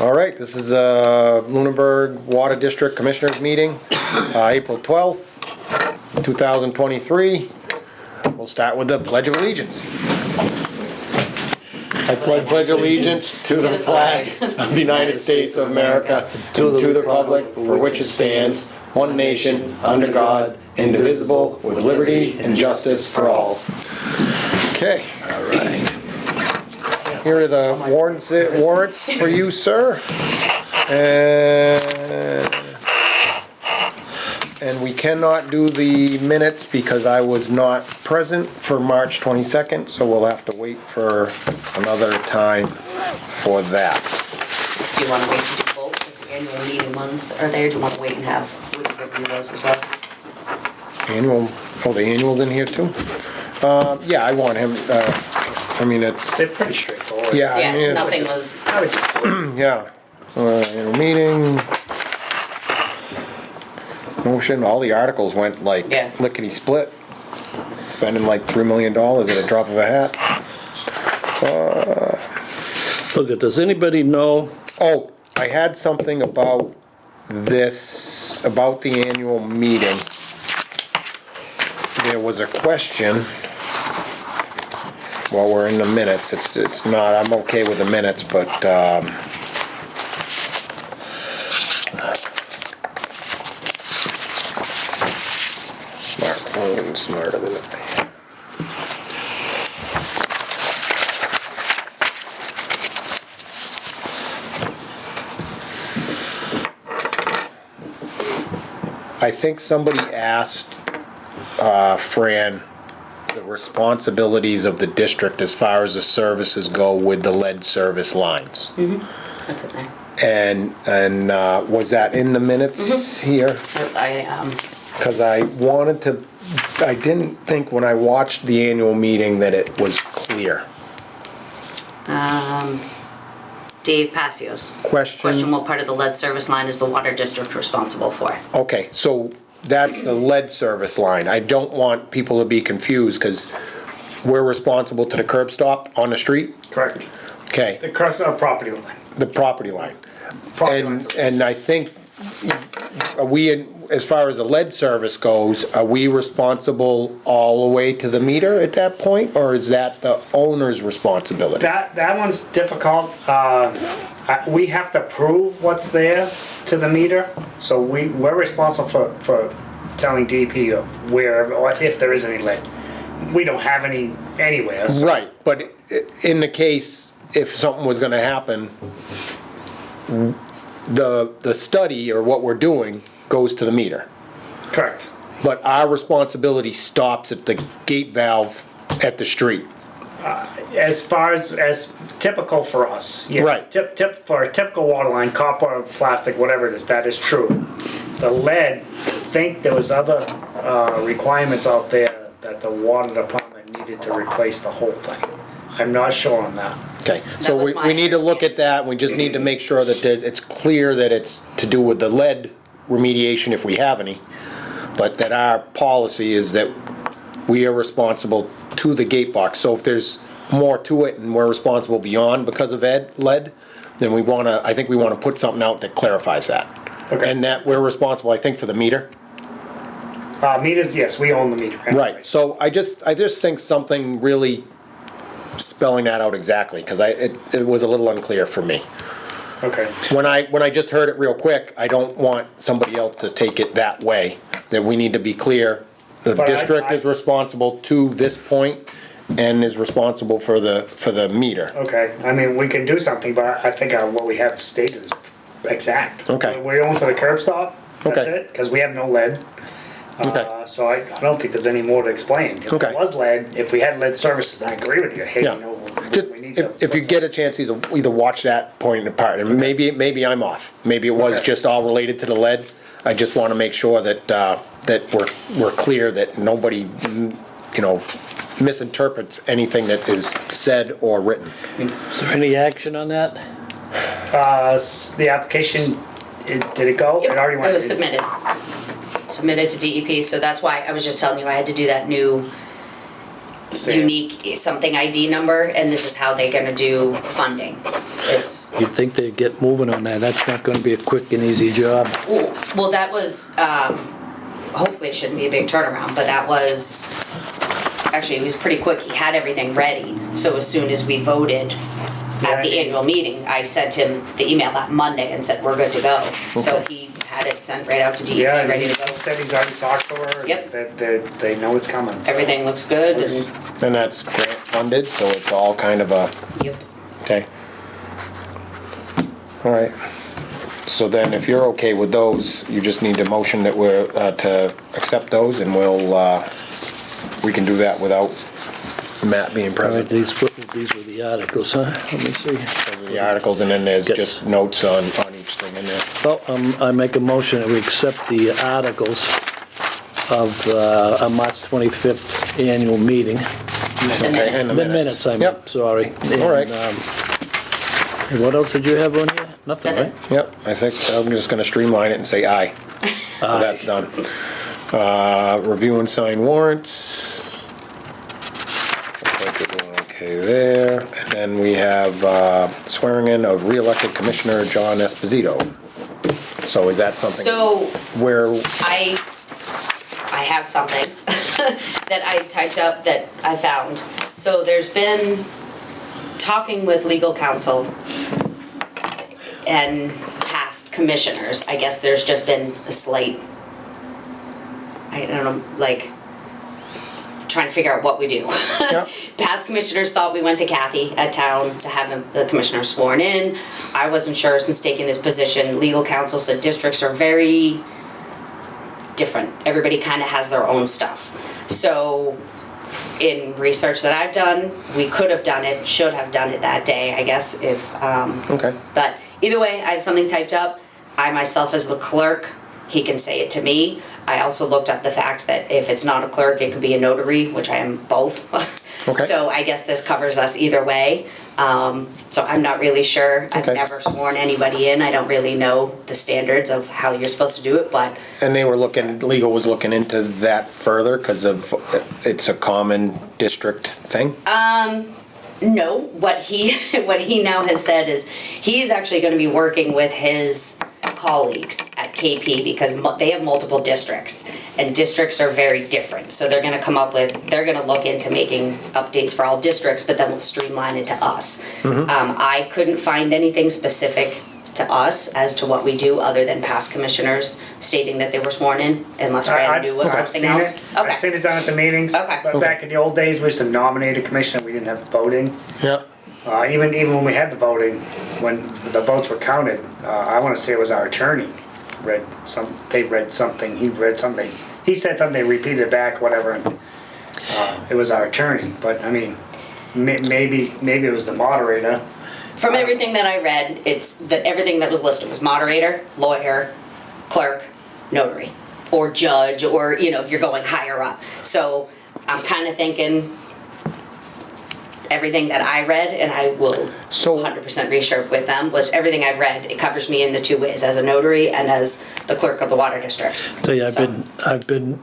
All right, this is Lunenburg Water District Commissioners Meeting, April 12th, 2023. We'll start with the Pledge of Allegiance. I pledge allegiance to the flag of the United States of America and to the republic for which it stands, one nation, under God, indivisible, with liberty and justice for all. Okay. All right. Here are the warrants for you, sir. And we cannot do the minutes because I was not present for March 22nd, so we'll have to wait for another time for that. Do you want to wait to do both, because the annual meeting ones are there? Do you want to wait and have Woody review those as well? Annual, oh, the annual's in here too? Yeah, I want him, I mean, it's, They're pretty straightforward. yeah, I mean, Yeah, it's, nothing was, I would just do it. yeah. Annual meeting. Motion, all the articles went like Yeah. lickety split. Spending like $3 million at a drop of a hat. Look, does anybody know, Oh, I had something about this, about the annual meeting. There was a question. Well, we're in the minutes. It's not, I'm okay with the minutes, but, smartphone, smarter than I am. I think somebody asked Fran the responsibilities of the district as far as the services go with the lead service lines. that's it there. And was that in the minutes here? Because I wanted to, I didn't think when I watched the annual meeting that it was clear. Dave Passios. Question, What part of the lead service line is the water district responsible for? okay, so that's the lead service line. I don't want people to be confused because we're responsible to the curb stop on the street. Correct. Okay, The cross our property line. the property line. Property lines. And I think, are we, as far as the lead service goes, are we responsible all the way to the meter at that point? Or is that the owner's responsibility? That one's difficult. We have to prove what's there to the meter, so we're responsible for telling DEP where, or if there is any lead. We don't have any anywhere. So Right, but in the case, if something was gonna happen, the study or what we're doing goes to the meter. correct. But our responsibility stops at the gate valve at the street. As far as typical for us, yes. Right. For a typical water line, copper, plastic, whatever it is, that is true. The lead, I think there was other requirements out there that the water department needed to replace the whole thing. I'm not sure on that. Okay, so was my we need to look at that, we just need to make sure that it's clear that it's to do with the lead remediation if we have any, but that our policy is that we are responsible to the gate box. So if there's more to it and we're responsible beyond because of lead, then I think we wanna put something out that clarifies that. Okay. And that we're responsible, I think, for the meter. Meters, yes, we own the meter. Right, so I just think something really spelling that out exactly, because it was a little unclear for me. Okay. When I just heard it real quick, I don't want somebody else to take it that way, that we need to be clear. The But district is responsible to this point and is responsible for the meter. Okay, I mean, we can do something, but I think what we have stated is exact. Okay. We own to the curb stop, that's Okay. it, because we have no lead. Okay. So I don't think there's any more to explain. If Okay. there was lead, if we had lead services, I agree with you, hey, Yeah. you know, Just, we need to. if you get a chance, either watch that point apart, and maybe I'm off. Maybe it was Okay. just all related to the lead. I just wanna make sure that we're clear that nobody, misinterprets anything that is said or written. is there any action on that? The application, did it go? Yep, It already went. it was submitted to DEP, so that's why I was just telling you I had to do that new Same. unique something ID number, and this is how they're gonna do funding. It's, You'd think they'd get moving on that. That's not gonna be a quick and easy job. well, that was, hopefully it shouldn't be a big turnaround, but that was, actually, it was pretty quick. He had everything ready, so as soon as we voted at the Yeah. annual meeting, I sent him the email that Monday and said, we're good to go. So Okay. he had it sent right out to DEP, Yeah, ready he to go. said he's already talked to her. Yep. That they know it's coming. so. Everything looks good, and, And that's grant funded, so it's all kind of a, yep. okay. All right. So then if you're okay with those, you just need a motion that we're, to accept those, and we can do that without Matt being All right, present. these were the articles, huh? Let me see. Those are the articles, and then there's Yep. just notes on each thing in there. Well, I make a motion that we accept the articles of our March 25th annual meeting. Okay, and The minutes, I'm Yep, sorry. All right. And what else did you have on here? Nothing, That's right? it. yep, I think I'm just gonna streamline it and say aye. So that's done. Review and sign warrants. Looks like we're doing okay there. And then we have swearing in of re-elected Commissioner John Esposito. So is that something So, where, I have something that I typed up that I found. So there's been talking with legal counsel and past commissioners. I guess there's just been a slight, I don't know, like, trying to figure out what we do. Yep. Past commissioners thought we went to Kathy at town to have the commissioner sworn in. I wasn't sure since taking this position. Legal counsel said districts are very different. Everybody kind of has their own stuff. So in research that I've done, we could have done it, should have done it that day, I guess, if, okay, but either way, I have something typed up. I myself as the clerk, he can say it to me. I also looked up the fact that if it's not a clerk, it could be a notary, which I am both. Okay. So I guess this covers us either way. So I'm not really sure. I've Okay. never sworn anybody in. I don't really know the standards of how you're supposed to do it, but and they were looking, legal was looking into that further because of, it's a common district thing? no, what he now has said is he's actually going to be working with his colleagues at KP because they have multiple districts and districts are very different. So they're going to they're going to look into making updates for all districts, but then we'll streamline it to us. I couldn't find anything specific to us as to what we do other than past commissioners stating that they were sworn in, unless Fran knew of something seen else. it. I've seen it done at the meetings. Okay. But back in the old days, we used to nominate a commissioner, we didn't have voting. Yep. Even when we had the voting, when the votes were counted, I wanna say it was our attorney they read something, he read something. He said something, they repeated it back, whatever, and, it was our attorney, but I mean, maybe it was the moderator. From everything that I read, it's that everything that was listed was moderator, lawyer, clerk, notary, or judge, or, if you're going higher up. So I'm kind of thinking everything that I read, and I will So- 100% reshape with them, was everything I've read. It covers me in the two ways, as a notary and as the clerk of the water district. Tell you, So- I've been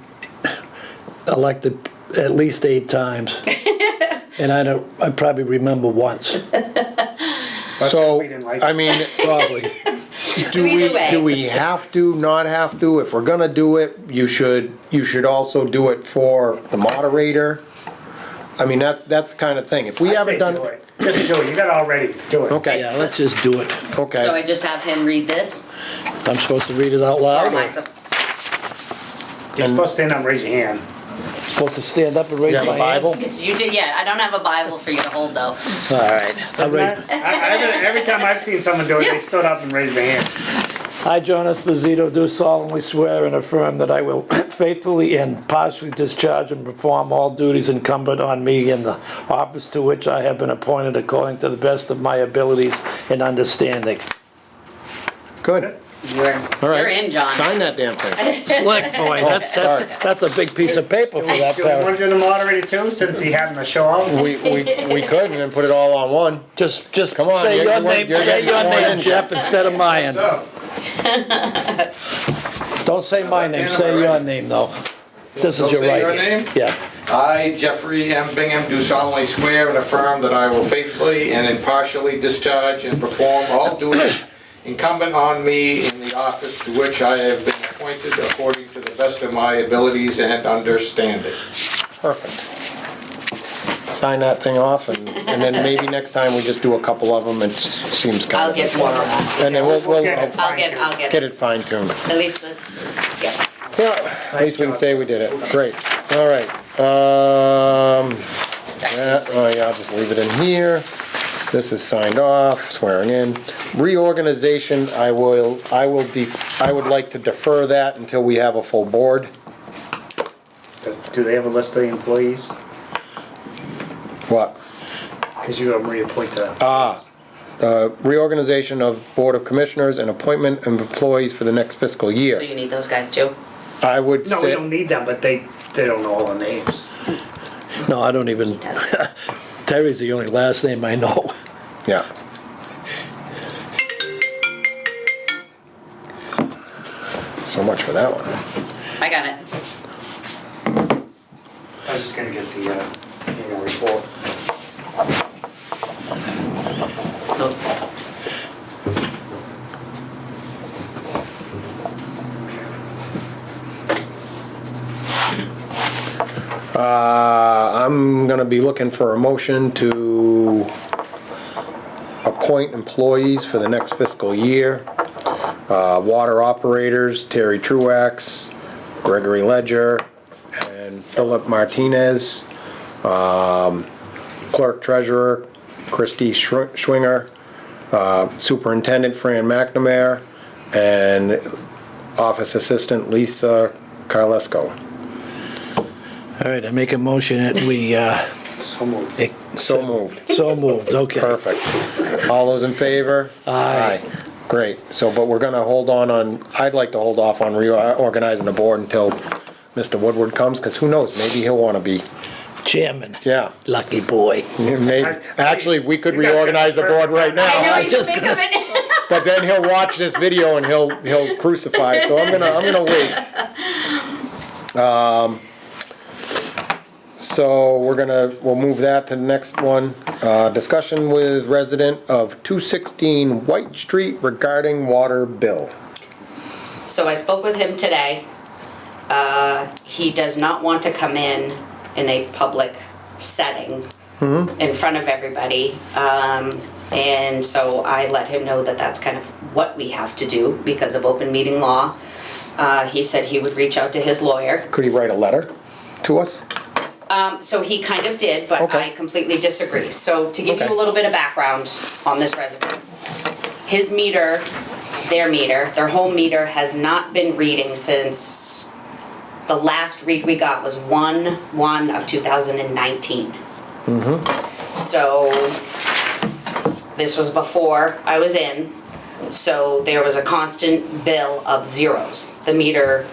elected at least 8 times. And I probably remember once, But So, we didn't like I it. mean, probably. So either way. do we have to, not have to? If we're gonna do it, you should also do it for the moderator. I mean, that's the kind of thing. If we I haven't say done. do it. Just do it, you got it all ready, do it. Okay, Yeah, let's just do it. okay. So I just have him read this, I'm supposed to read it out or loud? am I Or You're supposed to stand up and raise your hand. supposed to stand up and raise You have my a hand? Bible? You did, yeah, I don't have a Bible for you to hold though. All right. I'll raise- Every time I've seen someone do it, Yeah. they stood up and raised their hand. I, John Esposito, do solemnly swear and affirm that I will faithfully and partially discharge and perform all duties incumbent on me in the office to which I have been appointed according to the best of my abilities and understanding. Good. You're, All right. you're in, John. Sign that damn thing. Slick, boy, that's a big piece of paper for that Do we want paragraph. to do the moderator too, since he happened to show up? We could and then put it all on one. Just Come on, say you're- your you want- name, you're say getting your sworn name, in, Jeff, instead of mine. Don't say my name, say your name though. This is Don't your say right. your name? Yeah. I, Jeffrey M. Bingham, do solemnly swear and affirm that I will faithfully and impartially discharge and perform all duties incumbent on me in the office to which I have been appointed according to the best of my abilities and understanding. Perfect. Sign that thing off, and then maybe next time we just do a couple of them. It seems kind I'll of. get more on that. And then we'll I'll get get, it fine-tuned. at least this is, yeah. Yeah, at least we can say we did it. Great. All right. Yeah, oh yeah, I'll just leave it in here. This is signed off, swearing in. Reorganization, I would like to defer that until we have a full board. Do they have a list of the employees? What? Because you got reappointed them. Reorganization of Board of Commissioners and appointment of employees for the next fiscal So year. you need those guys too? I would No, we say, don't need them, but they don't know all the names. No, I don't even, Yes. Terry's the only last name I know. yeah. So much for that one. I got it. I was just gonna get the annual report. I'm gonna be looking for a motion to appoint employees for the next fiscal year. Water operators, Terry Truax, Gregory Ledger, and Philip Martinez. Clerk treasurer, Christy Schwinger. Superintendent, Fran McNamara, and office assistant, Lisa Carlesco. All right, I make a motion that we, So moved. So moved. so moved, okay. Perfect. All those in favor? Aye. Great. So, but we're gonna hold on, I'd like to hold off on reorganizing the board until Mr. Woodward comes, because who knows, maybe he'll wanna be, Chairman. yeah. Lucky boy. Maybe, actually, we could You guys got reorganize the board right perfect time. I know now, you just can think of it. but then he'll watch this video and he'll crucify, so I'm gonna wait. So we'll move that to the next one. Discussion with resident of 216 White Street regarding water bill. So I spoke with him today. He does not want to come in a public setting in front of everybody. And so I let him know that that's kind of what we have to do because of open meeting law. He said he would reach out to his lawyer. Could he write a letter to us? So he kind of did, but Okay. I completely disagree. So to give you Okay. a little bit of background on this resident, his meter, their home meter has not been reading since the last read we got was 1/1 of 2019. So this was before I was in, so there was a constant bill of zeros. The meter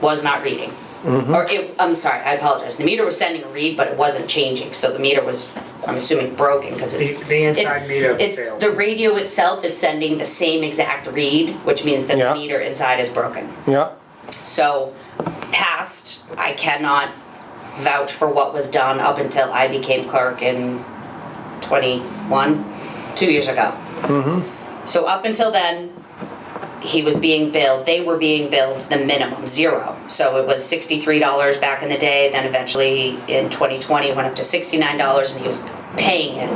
was not reading. I'm sorry, I apologize. The meter was sending a read, but it wasn't changing, so the meter was, I'm assuming, broken because it's... The inside meter It's, failed. the radio itself is sending the same exact read, which means that Yeah. the meter inside is broken. Yeah, So, past, I cannot vouch for what was done up until I became clerk in 21, 2 years ago. So up until then, they were being billed the minimum, zero. So it was $63 back in the day, then eventually in 2020 it went up to $69 and he was paying it.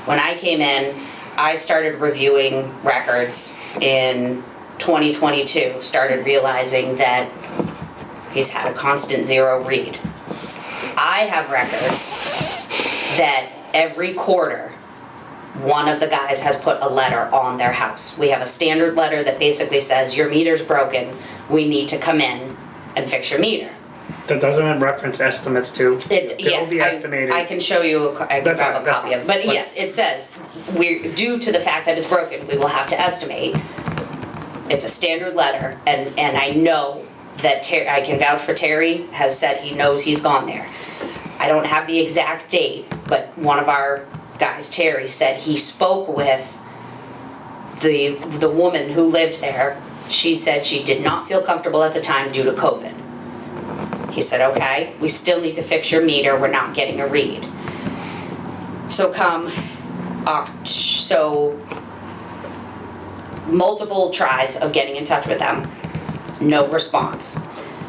When I came in, I started reviewing records in 2022, started realizing that he's had a constant zero read. I have records that every quarter, one of the guys has put a letter on their house. We have a standard letter that basically says, your meter's broken, we need to come in and fix your meter. That doesn't reference estimates too? It, It'll yes, be estimated. I can show you, I can That's grab fine, a that's copy of it, but fine. yes, it says, due to the fact that it's broken, we will have to estimate. It's a standard letter, and I know that I can vouch for Terry has said he knows he's gone there. I don't have the exact date, but one of our guys, Terry, said he spoke with the woman who lived there. She said she did not feel comfortable at the time due to COVID. He said, okay, we still need to fix your meter, we're not getting a read. So multiple tries of getting in touch with them, no response.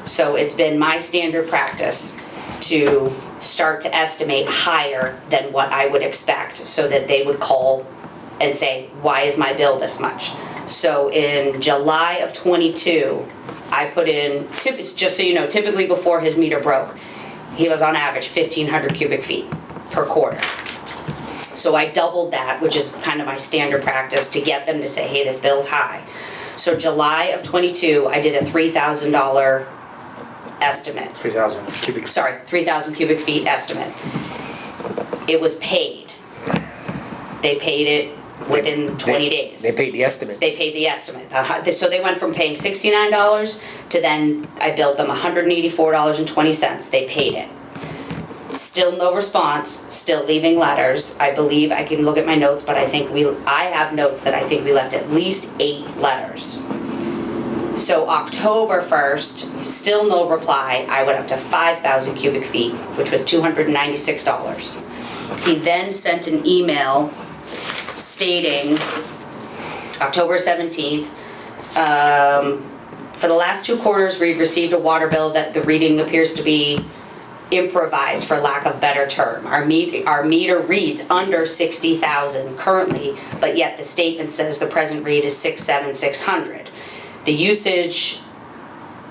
So it's been my standard practice to start to estimate higher than what I would expect so that they would call and say, why is my bill this much? So in July of '22, I put in, just so you know, typically before his meter broke, he was on average 1,500 cubic feet per quarter. So I doubled that, which is kind of my standard practice, to get them to say, hey, this bill's high. So July of '22, I did a $3,000 estimate. 3,000 cubic. Sorry, 3,000 cubic feet estimate. It was paid. They paid it within 20 days. They paid the estimate. They paid the estimate. So they went from paying $69 to then I billed them $184.20. They paid it. Still no response, still leaving letters. I believe, I can look at my notes, but I have notes that I think we left at least 8 letters. So October 1st, still no reply. I went up to 5,000 cubic feet, which was $296. He then sent an email stating, October 17th, for the last 2 quarters, we've received a water bill that the reading appears to be improvised, for lack of better term. Our meter reads under 60,000 currently, but yet the statement says the present read is 6,600. The usage,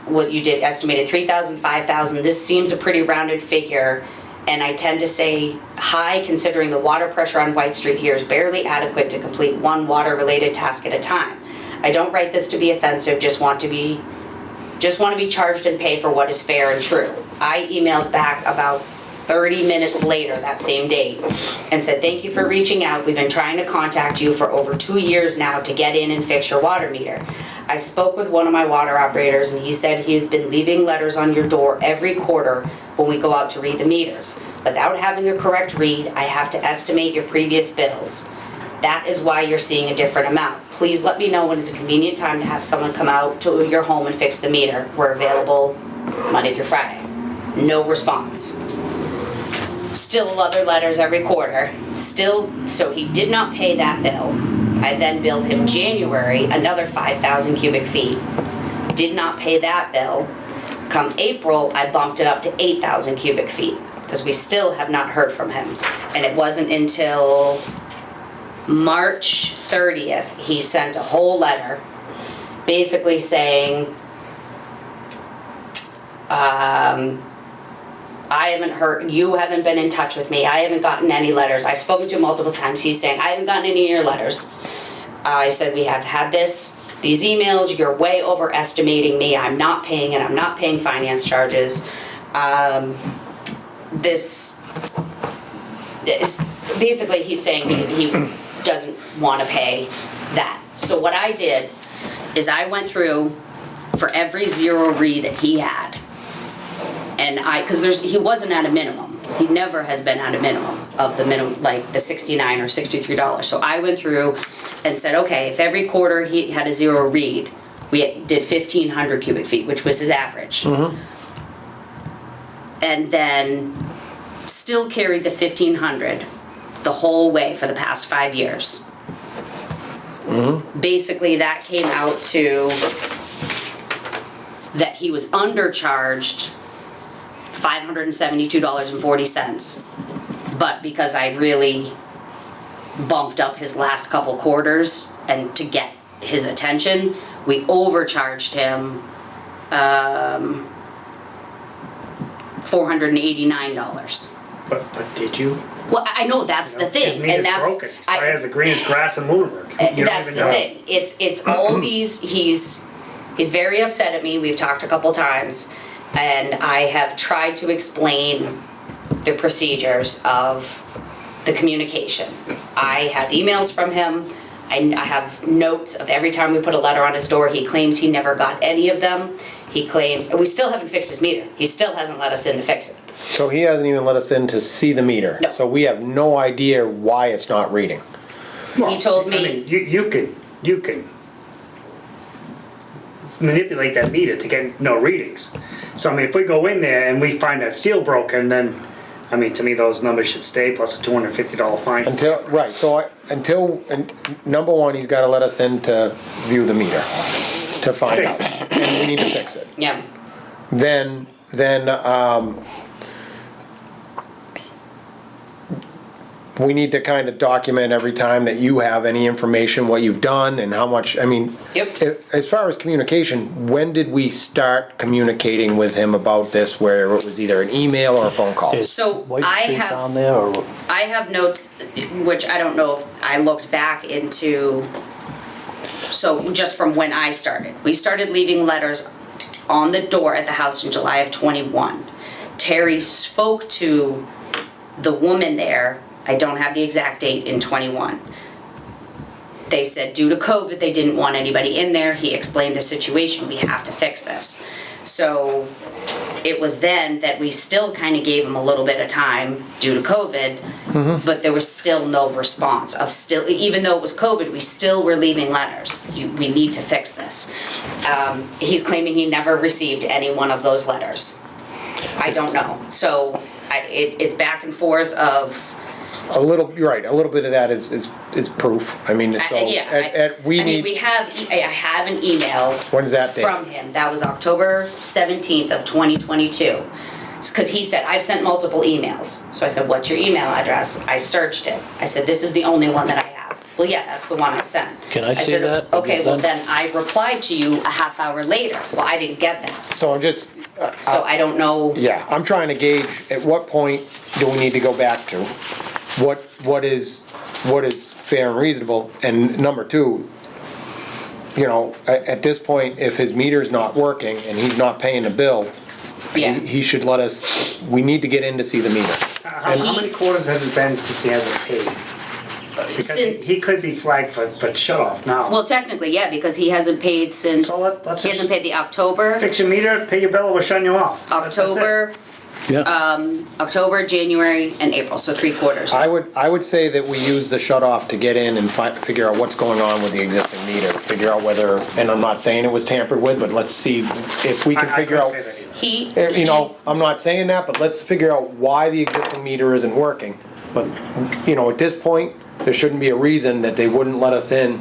what you did, estimated 3,000, 5,000. This seems a pretty rounded figure, and I tend to say high considering the water pressure on White Street here is barely adequate to complete one water-related task at a time. I don't write this to be offensive, just want to be charged and pay for what is fair and true. I emailed back about 30 minutes later that same date and said, thank you for reaching out. We've been trying to contact you for over 2 years now to get in and fix your water meter. I spoke with one of my water operators and he said he has been leaving letters on your door every quarter when we go out to read the meters. Without having a correct read, I have to estimate your previous bills. That is why you're seeing a different amount. Please let me know when it's a convenient time to have someone come out to your home and fix the meter. We're available Monday through Friday. No response. Still other letters every quarter. Still, so he did not pay that bill. I then billed him January, another 5,000 cubic feet. Did not pay that bill. Come April, I bumped it up to 8,000 cubic feet because we still have not heard from him. And it wasn't until March 30th, he sent a whole letter basically saying, I haven't heard, you haven't been in touch with me, I haven't gotten any letters. I've spoken to him multiple times. He's saying, I haven't gotten any of your letters. I said, we have had these emails, you're way overestimating me, I'm not paying, and I'm not paying finance charges. Basically he's saying he doesn't want to pay that. So what I did is I went through for every zero read that he had, and because he wasn't at a minimum. He never has been at a minimum of the minimum, like the $69 or $63. So I went through and said, okay, if every quarter he had a zero read, we did 1,500 cubic feet, which was his average. Mm-hmm. And then still carried the 1,500 the whole way for the past 5 years. Mm-hmm. Basically, that came out to that he was undercharged $572.40. But because I really bumped up his last couple quarters and to get his attention, we overcharged him $489. But did you? Well, I know that's the thing, His meter's broken. It's probably as green as grass in Lunenburg. That's the thing. It's all these. He's very upset at me. We've talked a couple times, and I have tried to explain the procedures of the communication. I have emails from him. I have notes of every time we put a letter on his door. He claims he never got any of them. He claims, and we still haven't fixed his meter. He still hasn't let us in to fix it. So he hasn't even let us in to see the meter. No. So we have no idea why it's not reading. He told me. I mean, you can manipulate that meter to get no readings. So I mean, if we go in there and we find that seal broken, then, I mean, to me, those numbers should stay, plus a $250 fine. And number one, he's gotta let us in to view the meter, to find Fix out. And we need to fix it. Yeah, Then, we need to kind of document every time that you have any information, what you've done and how much, I mean. Yep. As far as communication, when did we start communicating with him about this, where it was either an email or a phone call? so White I Street have. down there, or I have notes, which I don't know if I looked back into, so just from when I started. We started leaving letters on the door at the house in July of '21. Terry spoke to the woman there, I don't have the exact date, in '21. They said due to COVID, they didn't want anybody in there. He explained the situation, we have to fix this. So it was then that we still kind of gave him a little bit of time due to COVID, but there was still no response of still, even though it was COVID, we still were leaving letters. We need to fix this. He's claiming he never received any one of those letters. I don't know. So it's back and forth of, A little, you're right, a little bit of that is proof. I mean, so, we have, I have an email. When's that date? From him. That was October 17th of 2022. Because he said, I've sent multiple emails. So I said, what's your email address? I searched it. I said, this is the only one that I have. Well, yeah, that's the one I sent. Can I see said, that? Okay, well then I replied to you a half hour later. Well, I didn't get that. So I'm just, So I don't know. yeah, I'm trying to gauge at what point do we need to go back to? What is fair and reasonable? And number two, you know, at this point, if his meter's not working and he's not paying the bill, Yeah. he should let us, we need to get in to see the meter. How many quarters has it been since he hasn't paid? Because Since, he could be flagged for shut off now. well, technically, yeah, because he hasn't paid since, So let's he just- hasn't paid the October, Fix your meter, pay your bill, or we're shutting you off. That's it. October, October, January, and April, so 3 quarters. I would say that we use the shut off to get in and figure out what's going on with the existing meter, figure out whether, and I'm not saying it was tampered with, but let's see if we can I figure couldn't out. say that either. You know, I'm not saying that, but let's figure out why the existing meter isn't working. But, you know, at this point, there shouldn't be a reason that they wouldn't let us in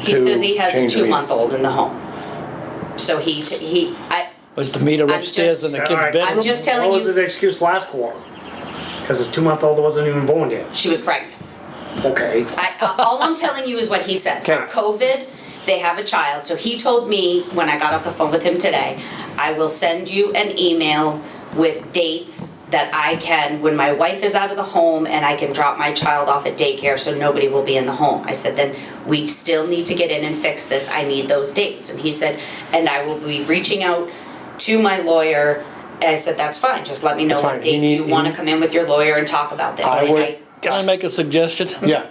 He to says he has a change the meter. 2-month-old in the home. So was the meter I'm upstairs just- in the All kid's right, bedroom? I'm just telling What was you- his excuse last quarter? Because his 2-month-old wasn't even born yet. she was pregnant. Okay. All I'm telling you is what he says. So Okay. COVID, they have a child. So he told me when I got off the phone with him today, I will send you an email with dates that I can, when my wife is out of the home and I can drop my child off at daycare so nobody will be in the home. I said, then we still need to get in and fix this. I need those dates. And he said, and I will be reaching out to my lawyer. And I said, that's fine. Just let me know That's what fine. He dates you need- want to come in with your lawyer and talk about this. Can I make a suggestion? Yeah,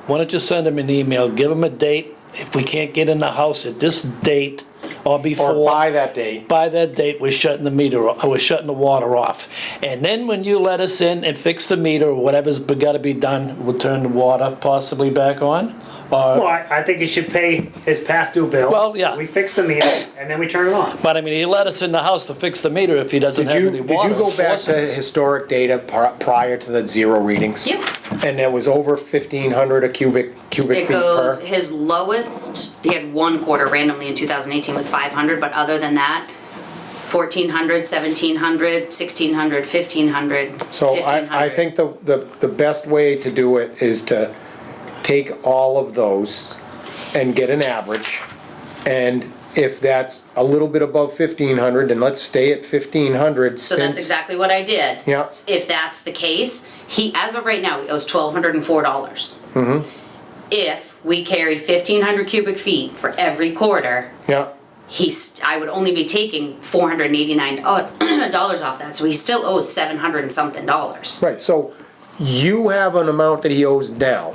Why don't you send him an email, give him a date, if we can't get in the house at this date or before. or by that date. By that date, we're shutting the meter, we're shutting the water off. And then when you let us in and fix the meter, or whatever's gotta be done, we'll turn the water possibly back on? Well, Or, I think he should pay his past due bill. Well, yeah. We fix the meter, and then we turn it on. but I mean, he let us in the house to fix the meter if he doesn't have any Did water. you go back to Force us. historic data prior to the 0 readings? Yep. And it was over 1,500 a cubic It feet goes, per? his lowest, he had 1 quarter randomly in 2018 with 500, but other than that, 1,400, 1,700, 1,600, 1,500, So I 1,500. think the best way to do it is to take all of those and get an average. And if that's a little bit above 1,500, then let's stay at 1,500 So that's since- exactly what I did. Yeah. If that's the case, he, as of right now, he owes $1,204. If we carried 1,500 cubic feet for every quarter, Yeah, I would only be taking $489 off that, so he still owes $700 and something dollars. right, so you have an amount that he owes now,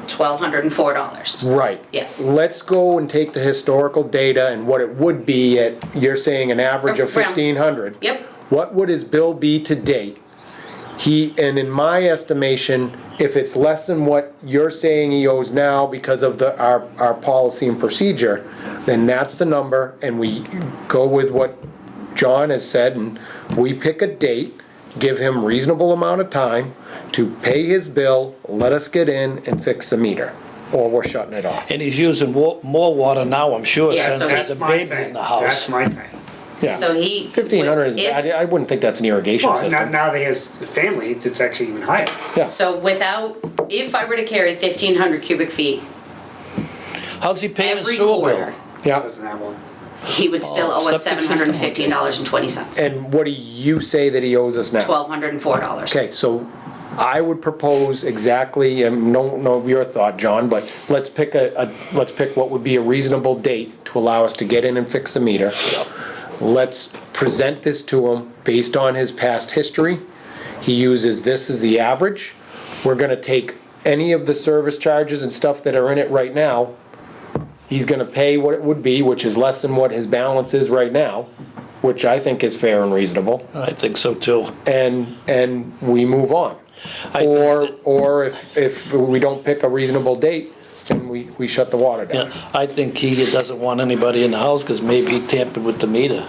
$1,204. right? Yes. Let's go and take the historical data and what it would be at, you're saying an average of Around- 1,500. Yep. What would his bill be to date? and in my estimation, if it's less than what you're saying he owes now because of our policy and procedure, then that's the number, and we go with what John has said, and we pick a date, give him reasonable amount of time to pay his bill, let us get in and fix the meter, or we're shutting it off. And he's using more water now, I'm sure, Yeah, since so there's That's a my baby thing. in the That's house. my thing. Yeah. So he. 1,500 is, if- I wouldn't think that's an irrigation Well, system. now that he has a family, it's actually even higher. Yeah. So if I were to carry 1,500 cubic feet How's he paying his every sewer bill? quarter, Yeah, Doesn't have one. he would still owe us septic system. $715.20. and what do you say that he owes us now? $1,204. Okay, so I would propose exactly, and don't know your thought, John, but let's pick let's pick what would be a reasonable date to allow us to get in and fix the meter. Let's present this to him based on his past history. He uses this as the average. We're gonna take any of the service charges and stuff that are in it right now. He's gonna pay what it would be, which is less than what his balance is right now, which I think is fair and reasonable. I think so too. And we move on. I think that- Or if we don't pick a reasonable date, then we shut the water Yeah, down. I think he doesn't want anybody in the house, because maybe he tampered with the meter.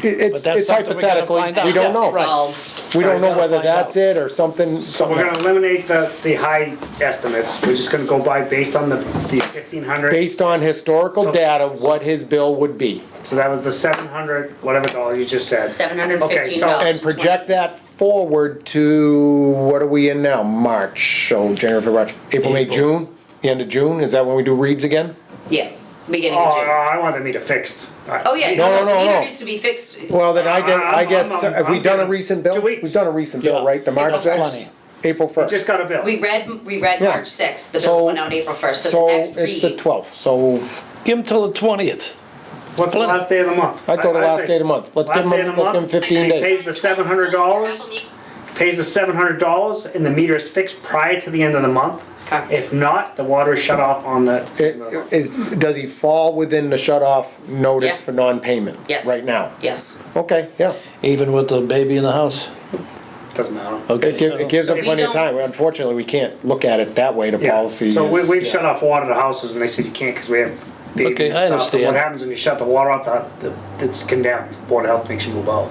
It's that's something we gotta hypothetically, find out. we don't know. It's all, We don't know Gotta whether find that's out. it or something. So we're gonna eliminate the high estimates. We're just gonna go by based on the 1,500. Based on historical So- data, what his bill would be. So that was the 700, whatever dollars you just said. $715. And project that forward to, what are we in now? March, so January, February, April, May, April. June? The end of June? Is that when we do reads again? Yeah, beginning Oh, of no, June. I want the meter fixed. Oh, yeah, No, no, no, the meter no. needs to be fixed. Well, then I guess, I'm have we done a getting recent bill? 2 weeks. We've done a recent bill, Yeah. right? The March That's 6th? plenty. April 1st. Just got a bill. We read Yeah. March 6th, the So- bills went out April 1st, so the So next it's the read. 12th, so Give him till the 20th. What's the plenty. last day of the month? I'd go to I'd last say day of the month. Let's give last day of him, the let's give him month, 15 he days. Pays the $700, pays the $700, and the meter is fixed prior to the end of the month. Okay. If not, the water is shut off on the. Does he fall within the shut-off notice Yeah. for non-payment? Yes. Right now? Yes. Okay, yeah. Even with the baby in the house? Doesn't matter. Okay. It gives them We plenty of don't- time. Unfortunately, we can't look at it that way, the Yeah. policy So is- we've yeah. shut off water to houses, and they said you can't because we have babies Okay, and I stuff. But understand. what happens when you shut the water off? It's condemned. Board of Health makes you move out.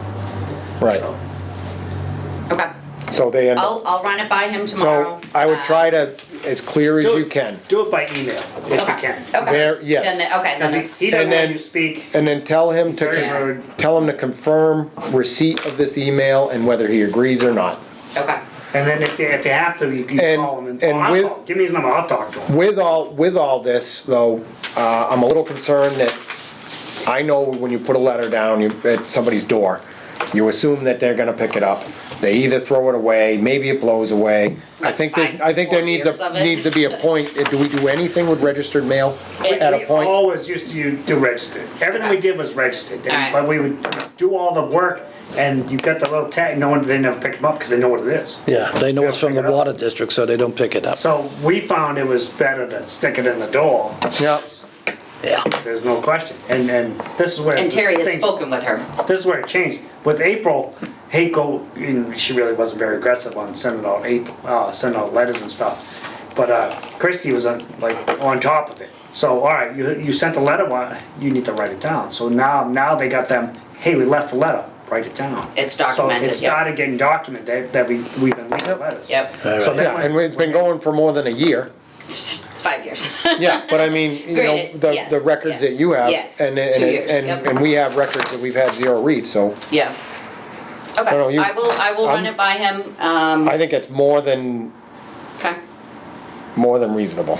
Right, So, Okay. so they end up, I'll run it by him tomorrow. so I would try to, as clear as do you it- can. Do it by email if you Okay. can. Okay. There- yes. Then okay, then Because it's, he doesn't And then- let you speak. And then tell him to, Very Yeah. rude. tell him to confirm receipt of this email and whether he agrees or not. okay. And then if you have to, you can And- call him and, and I'll with- call. Give me his number, I'll talk to him. With all this, though, I'm a little concerned that, I know when you put a letter down at somebody's door, you assume that they're gonna pick it up. They either throw it away, maybe it blows away. I Like think five, there 4 needs years of it. needs to be a point, do we do anything with registered mail at a We point? always used to do registered. Everything we Okay. did was registered. And- Alright. But we would do all the work and you got the little tag, they never pick them up because they know what it is. Yeah, they know it's from the Pick it up. water district, so they don't pick it up. So we found it was better to stick it in the door. Yeah, Yeah. There's no question. And this is where. And Terry has things- spoken with her. This is where it changed. With April, Heiko, and she really wasn't very aggressive on sending out letters and stuff. But Christie was on top of it. So, all right, you sent a letter, well, you need to write it down. So now they got them, hey, we left a letter, write it down. It's documented, So it yeah. started getting documented that we've been leaving letters. Yep. All So right. then yeah, and it's been going for more than a year. 5 years. Yeah, but I mean, you know, Granted, the yes, records yeah. that you have. Yes, and 2 years, yep. And we have records that we've had zero reads, so Yeah. Okay, No, you- I will run it by him, I think it's more than okay, reasonable.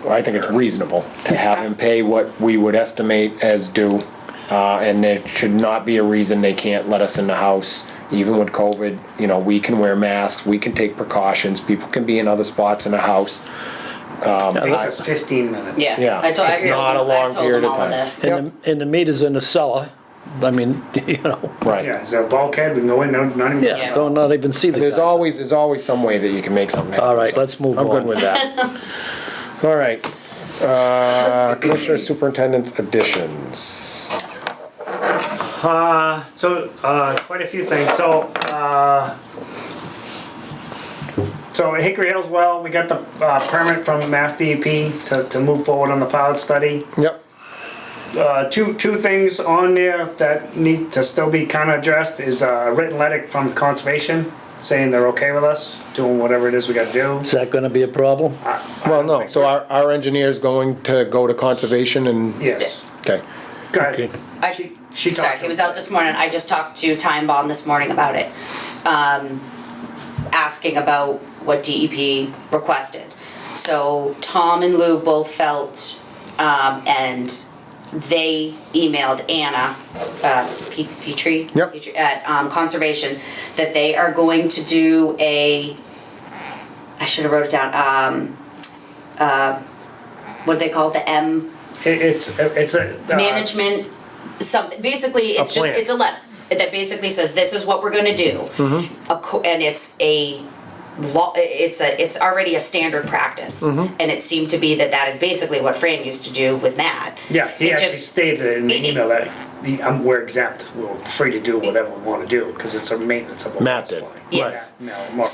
I think it's reasonable to have him pay what we would estimate as due. And there should not be a reason they can't let us in the house, even with COVID. You know, we can wear masks, we can take precautions, people can be in other spots in the house. Takes us 15 minutes. yeah. Yeah, I told- I it's told not him- a long I told period him of all of time. this. Yep. And the meter's in the cellar. I mean, you know, Right. Yeah, is there a bulkhead? We can go in, not even. yeah, don't not even see the There's guys. always some way that you can make something happen. All right, so let's move I'm good on. with that. All right. Commissioner Superintendent's additions. So, quite a few things. So, So Hickory Hills well, we got the permit from Mass DEP to move forward on the pilot study. Yep. Two things on there that need to still be kind of addressed is a written letter from conservation saying they're okay with us doing whatever it is we got to do. Is that gonna be a problem? Well, no, so our engineer's going to go to conservation and, Yes. okay. Go ahead. Okay. She Sorry, talked he was to out this morning, I just talked to Time Bond this morning about it. Asking about what DEP requested. So Tom and Lou both felt, and they emailed Anna, Petrie? Yep. Petrie, at Conservation, that they are going to do I should have wrote it down, what do they call it, the M? It's a Management, something, basically, it's just, plan. it's a letter that basically says, this is what we're gonna do. And it's a law, it's already a standard practice. And it seemed to be that is basically what Fran used to do with Matt. Yeah, he It actually just- stated in the email that we're exempt, we're free to do whatever we want to do because it's a maintenance of a Matt water did. supply. Yes. No, more.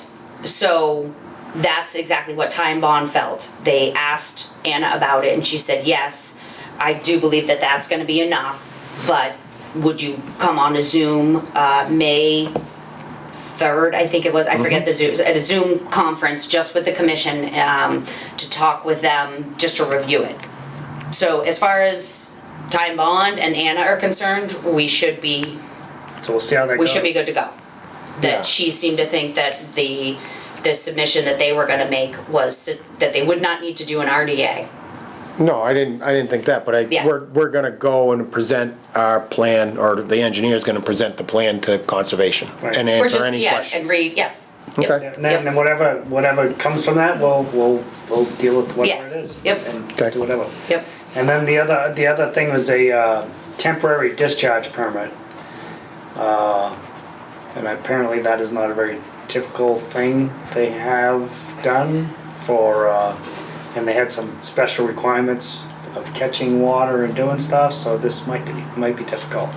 So that's exactly what Time Bond felt. They asked Anna about it and she said, yes, I do believe that that's gonna be enough, but would you come on a Zoom, May 3rd, I think it was, I forget the Zoom, at a Zoom conference just with the commission, to talk with them, just to review it. So as far as Time Bond and Anna are concerned, we should be So we'll see how that goes. we should be good to go. Yeah. That she seemed to think that the submission that they were gonna make was that they would not need to do an RDA. No, I didn't think that, but Yeah. we're gonna go and present our plan, or the engineer's gonna present the plan to conservation Right. and Or answer just, any yeah, questions. and read, yeah. Yep, Okay. And then whatever comes from that, we'll deal with whatever Yeah. it is. Yep. And Okay. do whatever. Yep, And then the other thing was a temporary discharge permit. And apparently that is not a very typical thing they have done for, and they had some special requirements of catching water and doing stuff, so this might be difficult.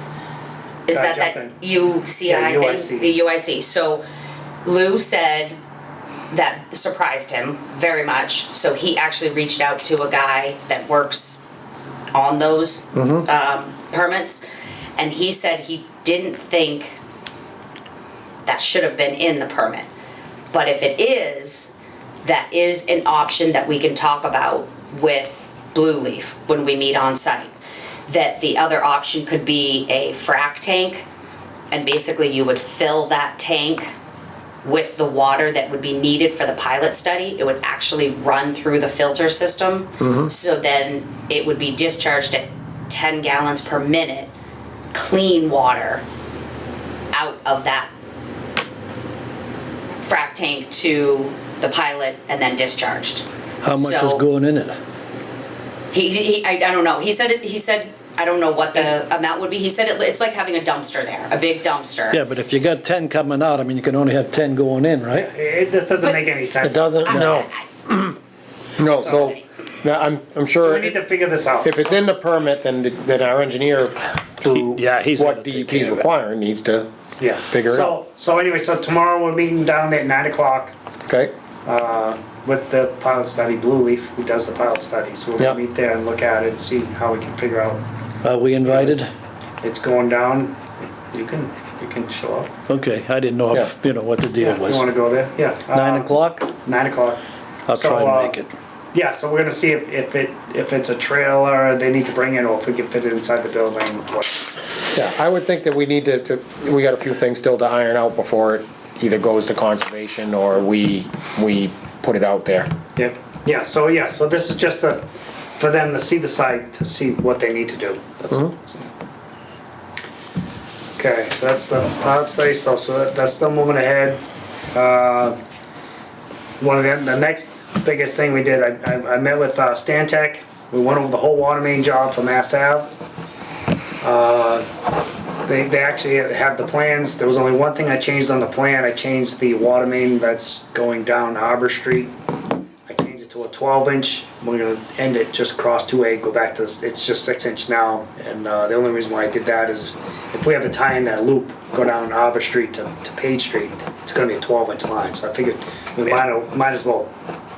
is Gotta that jump that in. UCI Yeah, thing? UIC. The UIC, so Lou said that surprised him very much, so he actually reached out to a guy that works on those permits, and he said he didn't think that should have been in the permit. But if it is, that is an option that we can talk about with Blue Leaf when we meet on site. That the other option could be a frac tank, and basically you would fill that tank with the water that would be needed for the pilot study. It would actually run through the filter system. So then it would be discharged at 10 gallons per minute, clean water out of that frac tank to the pilot and then discharged. How much is So- going in it? I don't know. He said, I don't know what the amount would be. He said it's like having a dumpster there, a big dumpster. Yeah, but if you got 10 coming out, I mean, you can only have 10 going in, right? This doesn't But- make any sense. It doesn't, no. No, so, now, I'm So sure we need to figure this out. if it's in the permit, then our engineer, through Yeah, he's what gotta take DEP's care of it. requiring, needs to Yeah. figure it out. So anyway, so tomorrow we're meeting down there at 9 o'clock Okay? with the pilot study, Blue Leaf, who does the pilot study. So we're gonna Yeah. meet there and look at it and see how we can figure out. Are we invited? It's going down. You can show up. Okay, I didn't know if, you know, what the deal You was. wanna go there? Yeah. 9 o'clock? 9 o'clock. I'll So, try to make it. Yeah, so we're gonna see if it's a trailer they need to bring in, or if we can fit it inside the building. Yeah, I would think that we need to, we got a few things still to iron out before it either goes to conservation or we put it out there. Yep. Yeah, so this is just for them to see the site, to see what they need to do. That's it. Okay, so that's the pilot study stuff, so that's still moving ahead. One of the next biggest thing we did, I met with Stantec. We went over the whole water main job for Mass Ave. They actually have the plans. There was only one thing I changed on the plan. I changed the water main that's going down Arbor Street. I changed it to a 12-inch. We're gonna end it just across 2A, go back to this, it's just 6-inch now. And the only reason why I did that is if we have to tie in that loop, go down Arbor Street to Page Street, it's gonna be a 12-inch line, so I figured we might as well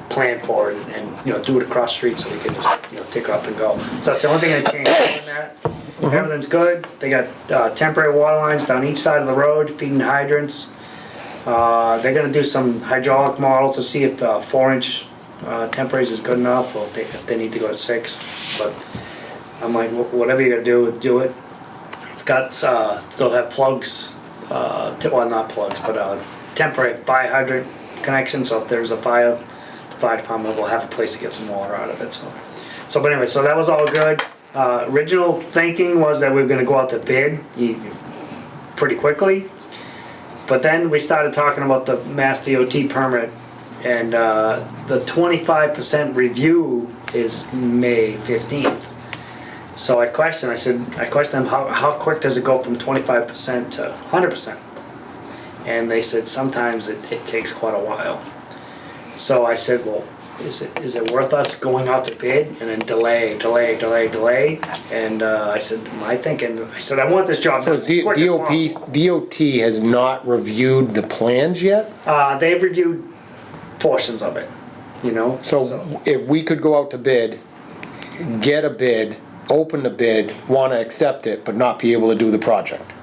plan for it and, you know, do it across the street so we can just, you know, take up and go. So that's the only thing I changed on that. Everything's good. They got temporary water lines down each side of the road, feeding hydrants. They're gonna do some hydraulic models to see if 4-inch temporaries is good enough, or if they need to go to 6. But I'm like, whatever you're gonna do it. It's got, they'll have plugs, well, not plugs, but temporary fire hydrant connection, so if there's a fire, the fire department will have a place to get some water out of it, so but anyway, so that was all good. Original thinking was that we were gonna go out to bid pretty quickly, but then we started talking about the Mass DOT permit, and the 25% review is May 15th. So I questioned them, how quick does it go from 25% to 100%? And they said sometimes it takes quite a while. So I said, well, is it worth us going out to bid and then delay? And I said, I want this job So done as quick as possible. DOT has not reviewed the plans yet? They've reviewed portions of it, you know? So if we could go out to bid, get a bid, open the bid, want to accept it, but not be able to do the project.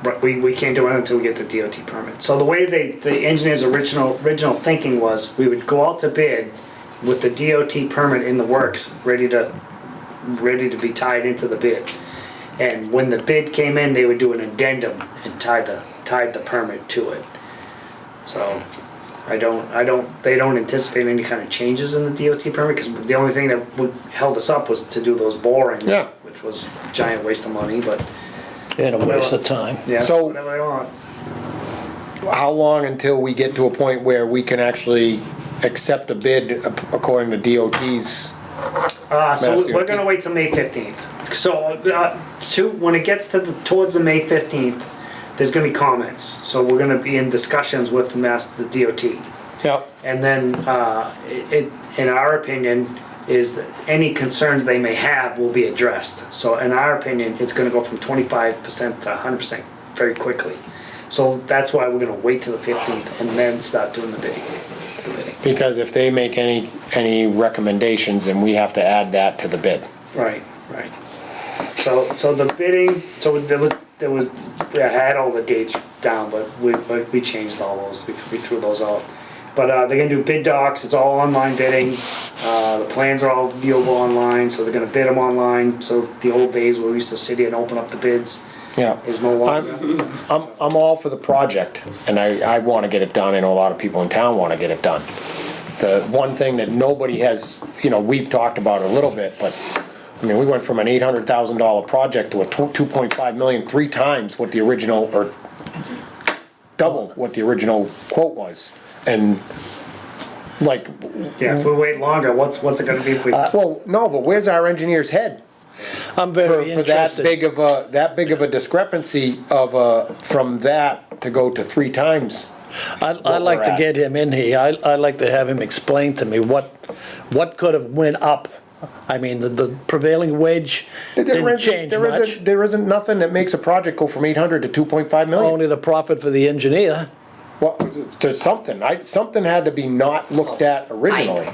Right, we can't do it until we get the DOT permit. So the way the engineer's original thinking was, we would go out to bid with the DOT permit in the works, ready to be tied into the bid. And when the bid came in, they would do an addendum and tied the permit to it. So they don't anticipate any kind of changes in the DOT permit, because the only thing that held us up was to do those borings, Yeah. which was a giant waste of money, but And a waste of time. yeah, So- whatever they want. How long until we get to a point where we can actually accept a bid according to DOT's? So Mass we're DOT. gonna wait till May 15th. So, when it gets towards the May 15th, there's gonna be comments. So we're gonna be in discussions with the DOT. Yep. And then, in our opinion, is that any concerns they may have will be addressed. So in our opinion, it's gonna go from 25% to 100% very quickly. So that's why we're gonna wait till the 15th and then start doing the bidding. Because if they make any recommendations, then we have to add that to the bid. Right. So the bidding, so there was, I had all the dates down, but we changed all those, we threw those out. But they're gonna do bid docs, it's all online bidding, the plans are all viewable online, so they're gonna bid them online, so the old days where we used to sit here and open up the bids Yeah. is no longer. I'm all for the project, and I want to get it done. I know a lot of people in town want to get it done. The one thing that nobody has, we've talked about a little bit, but, I mean, we went from an $800,000 project to a 2.5 million, 3 times what the original, or double what the original quote was. And, like, Yeah, if we wait longer, what's it gonna be if we? well, no, but where's our engineer's head? I'm very For that interested. big of a discrepancy from that to go to 3 times. I'd what like we're to at. get him in here. I'd like to have him explain to me what could have went up. I mean, the prevailing wage didn't change much. There isn't nothing that makes a project go from 800 to 2.5 million. Only the profit for the engineer. Well, there's something, something had to be not looked at originally.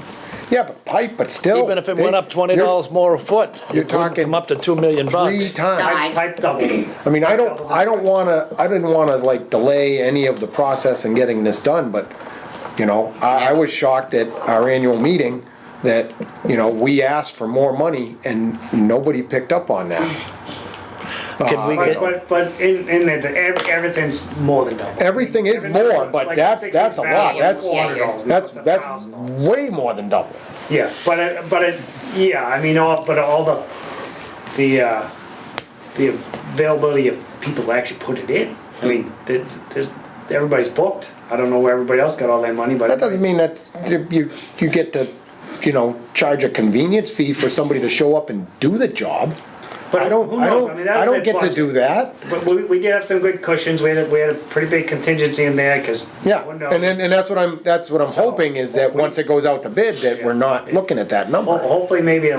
Yeah, but still. Even if it went up $20 more a foot, you're it wouldn't talking come up to $2 million. 3 times. Pipe doubles. I mean, I didn't wanna like delay any of the process in getting this done, but, I was shocked at our annual meeting that, we asked for more money and nobody picked up on that. Can we get, But in everything's more than double. Everything is more, but Like that's 6-inch a lot. valve is That's, $400. that's, Now it's that's $1,000. way more than double. Yeah, yeah, I mean, all the availability of people to actually put it in. I mean, everybody's booked. I don't know where everybody else got all their money, but. That doesn't mean that you get to, charge a convenience fee for somebody to show up and do the job. But I don't, who I knows? don't, mean, that I was don't their get to budget. do that. But we did have some good cushions. We had a pretty big contingency in there, cause. Yeah, who and knows? that's what I'm So, hoping is that once it goes out to bid, that we're not looking at that Well, number. hopefully maybe a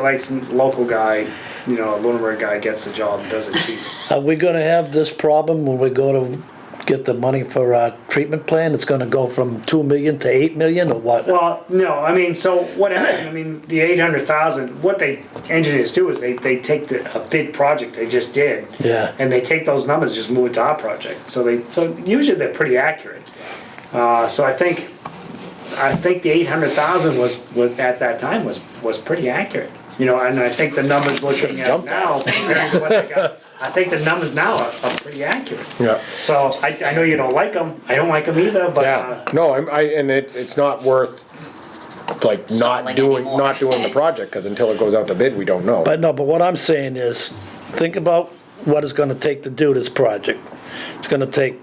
local guy, a Lunenburg guy gets the job and does it cheap. are we gonna have this problem when we go to get the money for our treatment plan? It's gonna go from 2 million to 8 million or what? Well, no, I mean, so what happened, I mean, the 800,000, what they, engineers do is they take a big project they just did. Yeah. And they take those numbers, just move it to our project. So usually they're pretty accurate. So I think the 800,000 was at that time was pretty accurate. You know, and I think the numbers looking at now, compared to what they got, I think the numbers now are pretty accurate. Yeah. So I know you don't like them, I don't like them either, but. Yeah, no, and it's not worth, like, not Stalling doing anymore. the project, because until it goes out to bid, we don't know. But no, but what I'm saying is, think about what it's gonna take to do this project. It's gonna take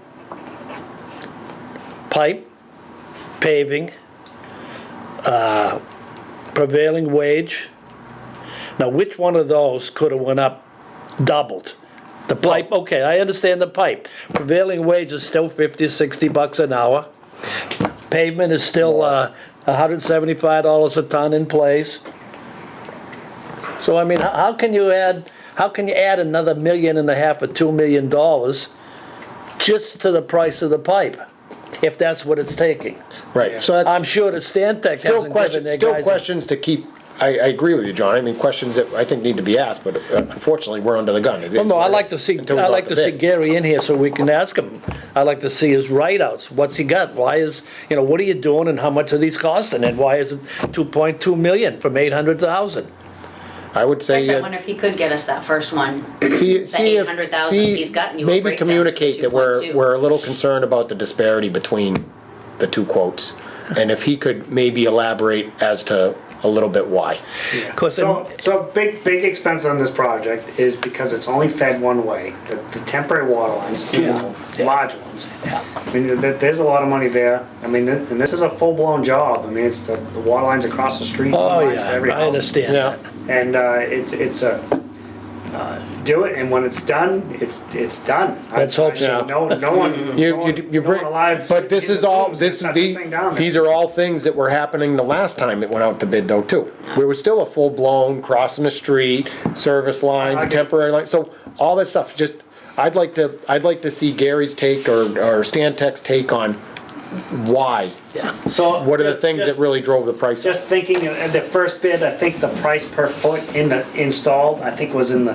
pipe, paving, prevailing wage. Now, which one of those could have went up, doubled? The pipe, okay, I understand the pipe. Prevailing wage is still 50, 60 bucks an hour. Pavement is still, $175 a ton in place. So, I mean, how can you add another $1.5 million or $2 million just to the price of the pipe? If that's what it's taking. Right, so I'm that's sure that Stantec still hasn't given their guys. questions to keep, I agree with you, John, I mean, questions that I think need to be asked, but unfortunately, we're under the gun. It Well, is no, what I'd it like is to see, until we I'd go like out to see bid. Gary in here so we can ask him. I'd like to see his write-outs. What's he got? Why is, what are you doing and how much are these costing? And why is it 2.2 million from 800,000? I would say, Actually, I wonder if he could get us that first one. see The if, 800,000 he's gotten you a maybe breakdown for communicate that 2.2. we're a little concerned about the disparity between the two quotes. And if he could maybe elaborate as to a little bit why. Course, So big expense on this project is because it's only fed one way, the temporary water lines, Yeah. large ones. Yeah. I mean, there's a lot of money there. I mean, and this is a full-blown job. I mean, it's the water lines across the street. Oh, lines to yeah, every I house. understand Yeah. that. And it's a, do it, and when it's done, it's done. Let's hope so. No one, You no one bring, alive. but this in is all, room can touch the thing down there. these are all things that were happening the last time it went out to bid though too. We were still a full-blown crossing the street, service lines, I get- temporary lines, so all that stuff, just, I'd like to see Gary's take or Stantec's take on why. Yeah. So What are the just- things that just- really drove the price up? Just thinking at the first bid, I think the price per foot installed, I think was in the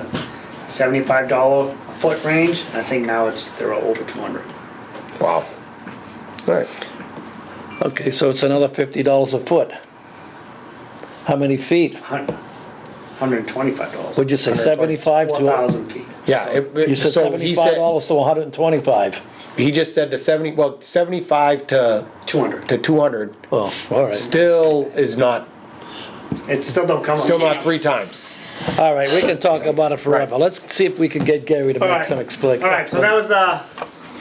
$75 a foot range. I think now they're over 200. Wow. Right. Okay, so it's another $50 a foot. How many feet? $125. Would you say 75 to? 4,000 feet. Yeah. You said so he said, $75 to 125. he just said the 75 to 200. 200 Oh, all right. still is not, It still don't come. still not 3 times. All right, we can talk about it forever. Let's see if we can get Gary to All make right. some explain. All right, so that was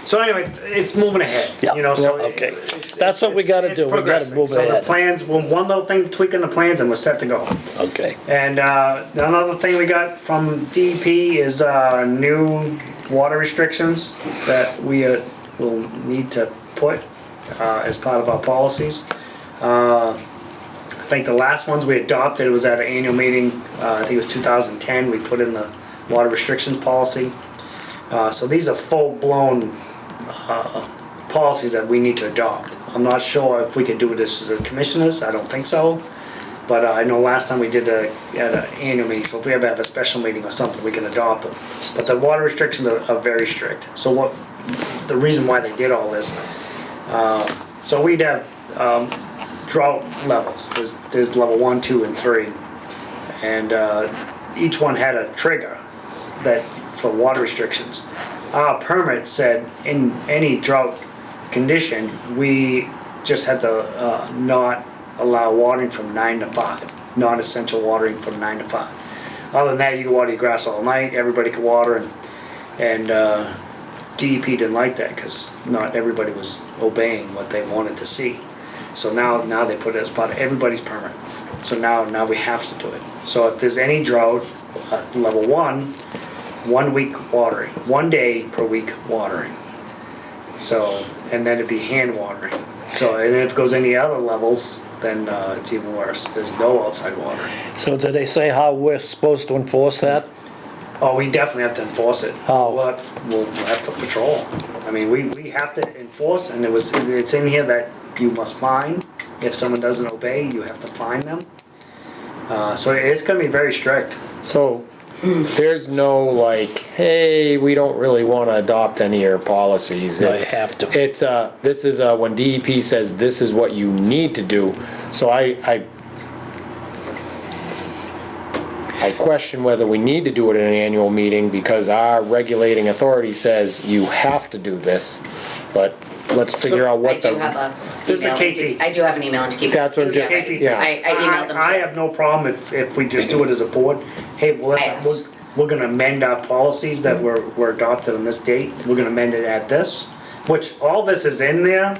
so anyway, it's moving ahead. Yeah. You know, so Okay. it's- That's what we gotta it's do. We gotta progressing. move So ahead. the plans, one little thing tweaking the plans, and we're set to go. Okay. And another thing we got from DEP is new water restrictions that we will need to put as part of our policies. I think the last ones we adopted was at an annual meeting, I think it was 2010, we put in the water restrictions policy. So these are full-blown policies that we need to adopt. I'm not sure if we can do this as a commissioners, I don't think so. But I know last time we did at an annual meeting, so if we ever have a special meeting or something, we can adopt them. But the water restrictions are very strict. So the reason why they did all this, so we'd have drought levels. There's level 1, 2, and 3. And each one had a trigger for water restrictions. Our permit said in any drought condition, we just had to not allow watering from 9 to 5, non-essential watering from 9 to 5. Other than that, you can water your grass all night, everybody could water, and DEP didn't like that because not everybody was obeying what they wanted to see. So now they put it as part of everybody's permit. So now we have to do it. So if there's any drought, level 1, 1 week watering, 1 day per week watering. So, and then it'd be hand watering. So, and if it goes any other levels, then it's even worse. There's no outside watering. So did they say how we're supposed to enforce that? Oh, we definitely have to enforce it. How? We'll have to patrol. I mean, we have to enforce, and it's in here that you must fine. If someone doesn't obey, you have to fine them. So it's gonna be very strict. So there's no like, hey, we don't really want to adopt any of your policies. No, you It's- have to. It's this is when DEP says this is what you need to do. So I question whether we need to do it in an annual meeting because our regulating authority says you have to do this. But let's figure out I what do have the. a This is email. KT. I do have an email and to keep. That's what- Yeah, KP. Yeah. I emailed them I too. have no problem if we just do it as a board. Hey, well, I let's, asked. we're gonna amend our policies that were adopted on this date. We're gonna amend it at this, which all this is in there.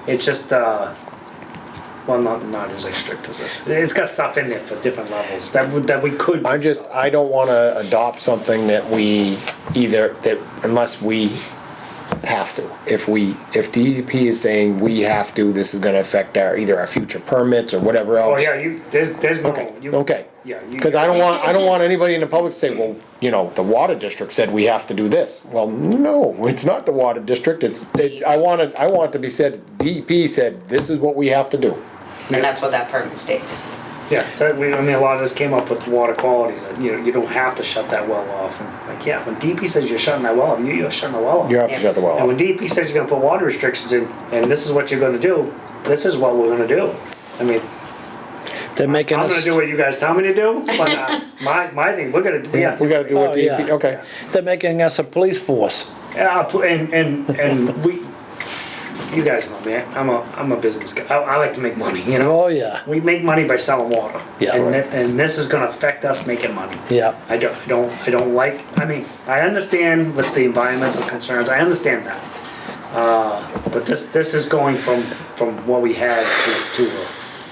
It's just, well, not as strict as this. It's got stuff in there for different levels that we could. I don't want to adopt something that we unless we have to. If DEP is saying we have to, this is gonna affect either our future permits or whatever else. Oh, yeah, there's no. Okay, you- okay. Yeah. Because I don't want anybody in the public to say, well, the water district said we have to do this. Well, no, it's not the water district, I want it to be said, DEP said, this is what we have to do. And that's what that permit states. Yeah, so I mean, a lot of this came up with water quality, that, you don't have to shut that well off. And like, yeah, when DEP says you're shutting that well off, you're shutting the well off. You have to Yeah. shut the well And when off. DEP says you're gonna put water restrictions in, and this is what you're gonna do, this is what we're gonna do. I mean, They're making I'm us. gonna do what you guys tell me to do, but my thing, we have to. We gotta do what Oh, DEP, yeah. okay. They're making us a police force. And we, you guys know me, I'm a business guy. I like to make money, Oh, yeah. We make money by selling water. Yeah. And, Right. and this is gonna affect us making money. Yeah. I don't like, I mean, I understand with the environmental concerns, I understand that. But this is going from what we had to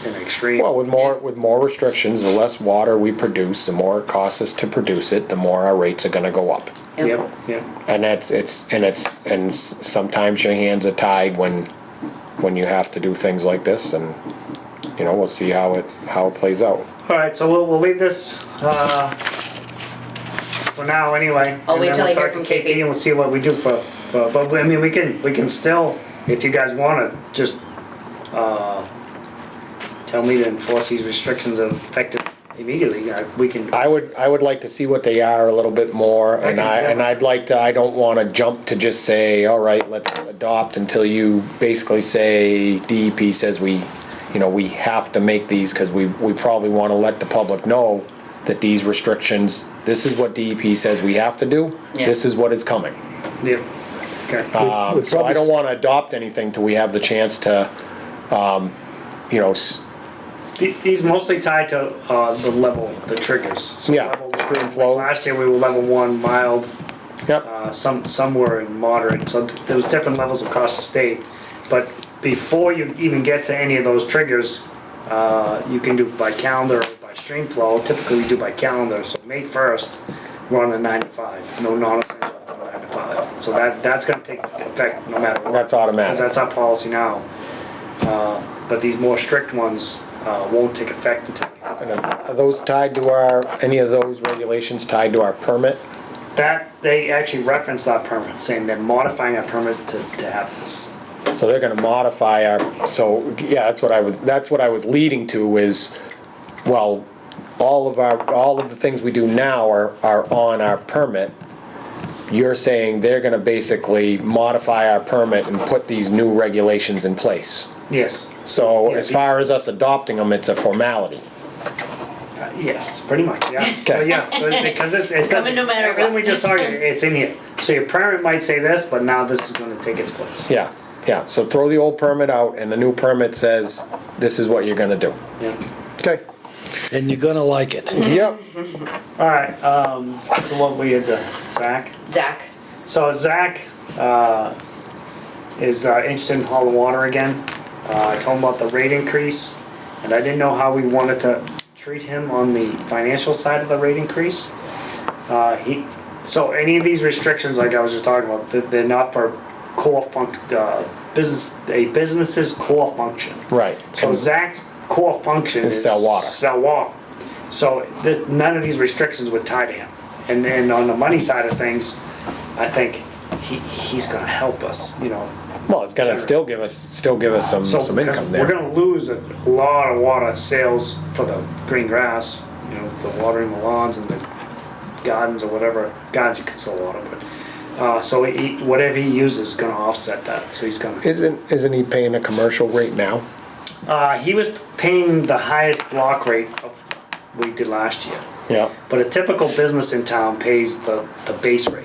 an extreme. Well, with more restrictions, the less water we produce, the more it costs us to produce it, the more our rates are gonna go up. Yep, yep. And sometimes your hands are tied when you have to do things like this, and we'll see how it plays out. All right, so we'll leave this, for now anyway. I'll wait And till then I hear we'll talk from to KP. And we'll see what we do but I mean, we can still, if you guys wanna, just, tell me to enforce these restrictions effective immediately, we can. I would like to see what they are a little bit more, and I don't wanna jump to just say, all right, let's adopt until you basically say, DEP says we have to make these, cause we probably wanna let the public know that these restrictions, this is what DEP says we have to do, Yeah. this is what is coming. Yeah, okay. So I don't wanna adopt anything till we have the chance to, These mostly tied to, the level, the triggers. So Yeah, level one, stream like flow. last year we were level 1 mild, yep, some were in moderate, so there was different levels across the state. But before you even get to any of those triggers, you can do by calendar or by stream flow. Typically we do by calendar, so May 1st, we're on the 95, no non-essential on 95. So that's gonna take effect no matter what. That's automatic. Because that's our policy now. But these more strict ones, won't take effect until. and are those tied to any of those regulations tied to our permit? That, they actually reference our permit, saying they're modifying our permit to have this. So they're gonna modify yeah, that's what I was leading to is, well, all of the things we do now are on our permit. You're saying they're gonna basically modify our permit and put these new regulations in place. Yes. So Yeah, as far as us adopting them, it's a formality. Yes, pretty much, yeah. So, Okay. yeah, so because it's. coming no matter everything what. we just talked, it's in here. So your permit might say this, but now this is gonna take its place. Yeah, so throw the old permit out and the new permit says, this is what you're gonna do. Yeah. Okay. And you're gonna like it. Yep. All right, so what we had, Zach? Zach, So Zach, is interested in Hall of Water again. I told him about the rate increase, and I didn't know how we wanted to treat him on the financial side of the rate increase. So any of these restrictions, like I was just talking about, they're not for core business's core function. Right. So Zach's core function Is is sell water. Sell water. So none of these restrictions would tie to him. And then on the money side of things, I think he's gonna help us, you know. Well, it's gonna still give us some Because income we're there. gonna lose a lot of water sales for the green grass, you know, the watering the lawns and the gardens or whatever. Gardens you can still water, but, so whatever he uses is gonna offset that, so he's gonna. Isn't he paying a commercial rate now? He was paying the highest block rate of we did last year. Yeah. But a typical business in town pays the base rate.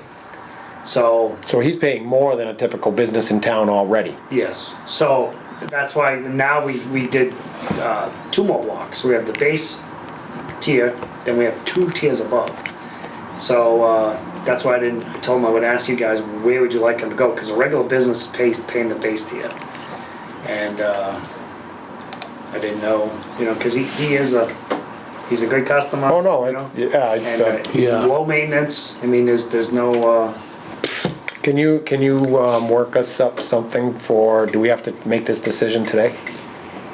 So, So he's paying more than a typical business in town already. yes, so that's why now we did 2 more walks. We have the base tier, then we have 2 tiers above. So that's why I told him I would ask you guys, where would you like him to go? Because a regular business pays paying the base tier. And I didn't know, you know, because he's a good customer. Oh, no, you know? yeah, And he's Yeah. low maintenance. I mean, there's no. Can you work us up something for, do we have to make this decision today?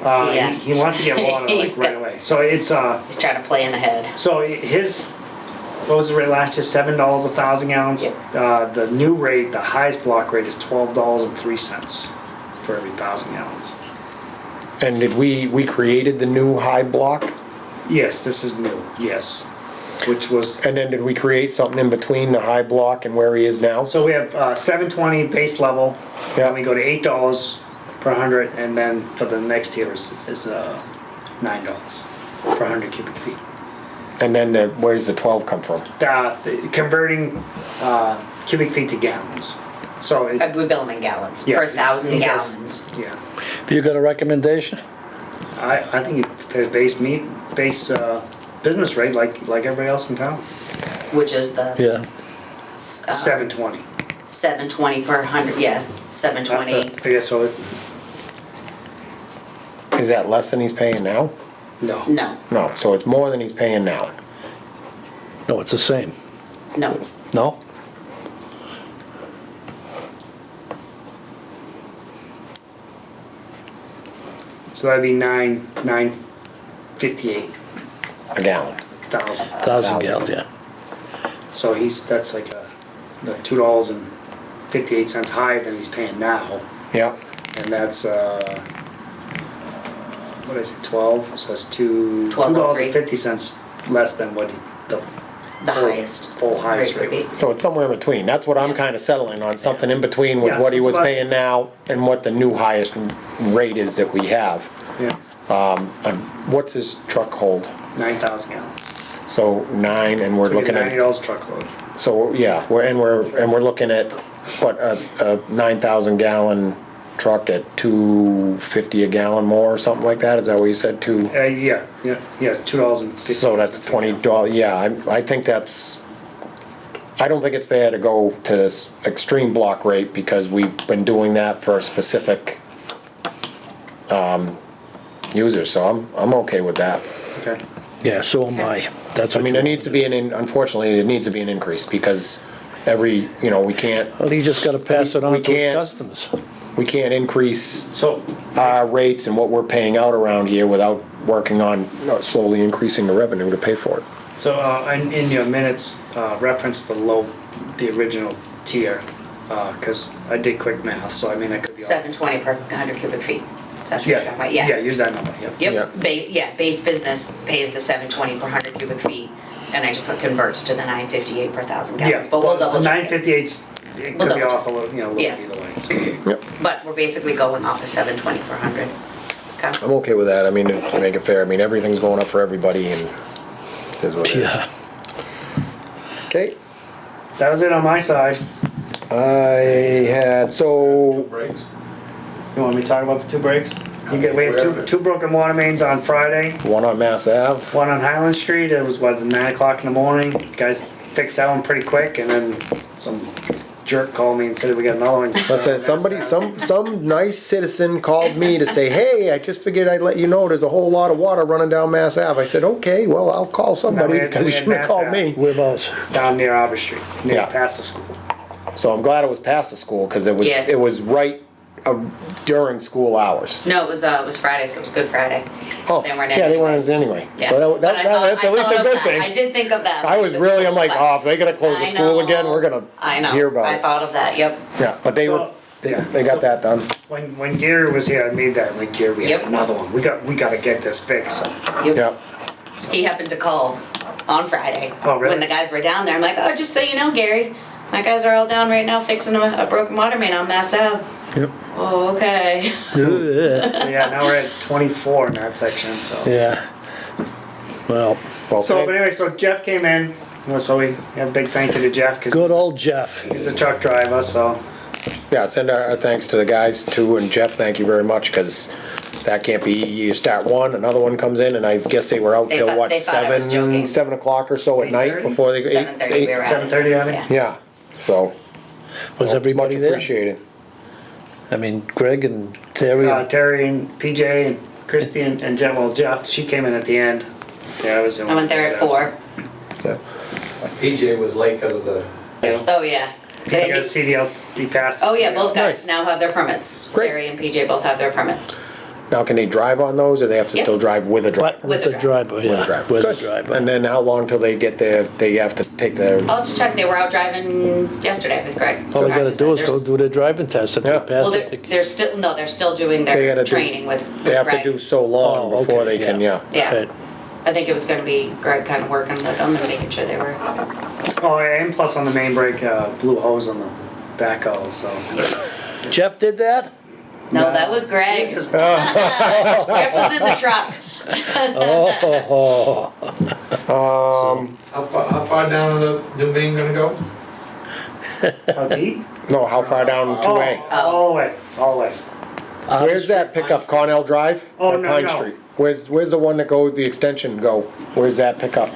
Yes. He wants to get water like He's right got- away. So it's He's trying to plan ahead. so what was his rate last year? $7 1,000 gallons. Yep. The new rate, the highest block rate is $12.03 for every 1,000 gallons. And did we created the new high block? Yes, this is new. Yes, which was. And then did we create something in between the high block and where he is now? So we have $7.20 base level. Yeah. Then we go to $8 per 100, and then for the next tier is $9 per 100 cubic feet. And then where's the 12 come from? Converting cubic feet to gallons. So We bill them in gallons, yeah, per 1,000 he does- gallons. Yeah, You got a recommendation? I think you pay base business rate like everybody else in town. Which is the Yeah. 720. 720 per 100, yeah, 720. Yeah, so Is that less than he's paying now? no. No, No, so it's more than he's paying now. No, it's the same. no. No? So that'd be 958,000. A gallon. 1,000 gallons, yeah. So that's like the $2.58 higher than he's paying now. Yeah. And that's what is it, 12? So that's $2.50 less than what the The highest. full highest rate would rate. be. So it's somewhere in between. That's what I'm kind of settling on, something in between with Yes, what he that's was what- paying now and what the new highest rate is that we have. Yeah, What's his truck hold? 9,000 gallons. So 9, and we're So we get looking at, $90 truckload. so yeah, we're looking at, what, a 9,000 gallon truck at $2.50 a gallon more or something like that? Is that what you said, two? Yeah, $2.50. So that's $20, yeah, I think that's, I don't think it's fair to go to this extreme block rate because we've been doing that for specific users, so I'm okay with that. Okay. Yeah, so am I. That's I what mean, you there needs to be unfortunately, it needs to be an increase because we can't, Well, he just gotta pass it We on to his can't- customers. we can't increase So, our rates and what we're paying out around here without working on slowly increasing the revenue to pay for it. in your minutes, reference the original tier, because I did quick math, so I mean, I could be off. 720 per 100 cubic feet. Is that what you're talking about? Yeah, use that number, yep. Yep, base business pays the 720 per 100 cubic feet, and I just put converts to the 958 per 1,000 Yeah, gallons, but we'll double check it. 958's, it We'll could be double off a little, little Yeah. either way, so. Yep, But we're basically going off the 720 per 100. Okay. I'm okay with that. I mean, to make it fair, I mean, everything's going up for everybody and is what it is. Yeah. Okay, That was it on my side. I had, so, You want me to talk about the 2 breaks? We had two broken water mains on Friday. one on Mass Ave, One on Highland Street, it was 9 o'clock in the morning. Guys fixed that one pretty quick, and then some jerk called me and said we got another one. listen, some nice citizen called me to say, hey, I just figured I'd let you know there's a whole lot of water running down Mass Ave. I said, okay, well, I'll call somebody we had- because we you had shouldn't have Mass called Ave. me. Whereabouts? Down near Arbor Street, near Yeah. past the school. So I'm glad it was past the school because Yeah. it was right during school hours. No, it was Friday, so it was Good Friday. Oh, They weren't in yeah, they weren't anyways. in anyway. Yeah. So But I thought- that's I at least thought a of good that. thing. I did think of that. I like was the really, school, I'm like, but- oh, if they're gonna close the I school again, know. we're gonna I know. hear about I it. thought of that, yep. Yeah, but they were, Yeah. they got that done. When Gary was here, I made that, like, Gary, we Yep. have another one, we gotta get this fixed, so. Yeah, He happened to call on Friday. Oh, really? When the guys were down there. I'm like, oh, just so you know, Gary, my guys are all down right now fixing a broken water main on Mass Ave. Yep. Oh, okay. So yeah, now we're at 24 in that section, so. Yeah. Well, well, So, but anyway, so Jeff came in, so we have a big thank you to Jeff, cause good old Jeff. he's a truck driver, so. yeah, send our thanks to the guys too, and Jeff, thank you very much, cause that can't be, you start one, another one comes in, and I guess they were out They till thought- what, they thought I was joking. 7 o'clock or so at night 8:30? before they. 7:30 we were out. 7:30, I think? Yeah. Yeah, so. Was everybody Much there? appreciated. I mean, Greg and Terry. Terry and PJ and Christy and Jeff, well, Jeff, she came in at the end. Yeah, I was. I went there at 4. Yeah. PJ was late because of the, Oh, yeah. I got a CDLD pass. Oh, yeah, both guys Nice. now have their permits. Great. Terry and PJ both have their permits. Now, can they drive on those, or they have to Yep. still drive with a driver? What, with the driver, With a yeah, driver. with the Good. driver. And then how long till they get there, they have to take their, I'll have to check. They were out driving yesterday with Greg. All they gotta Practicing. do is go There's- do their driving test if they Yeah. pass Well, it. they're still, no, they're still doing They their gotta do- training with they have to Greg. do so long Oh, before okay, they can, yeah. yeah. Yeah. Right. I think it was gonna be Greg kind of working with them and making sure they were. Oh, yeah, and plus on the main brake, blew hose on the backhoe, so. Jeff did that? No, that was Greg. Just- Jeff was in the truck. Oh, how far down the new main gonna go? How deep? No, how far down Oh, 2A? all the way, all the way. Where's that pickup, Cornell Drive? Oh, Or no, Pine no. Street? Where's the one that goes, the extension go? Where's that pickup?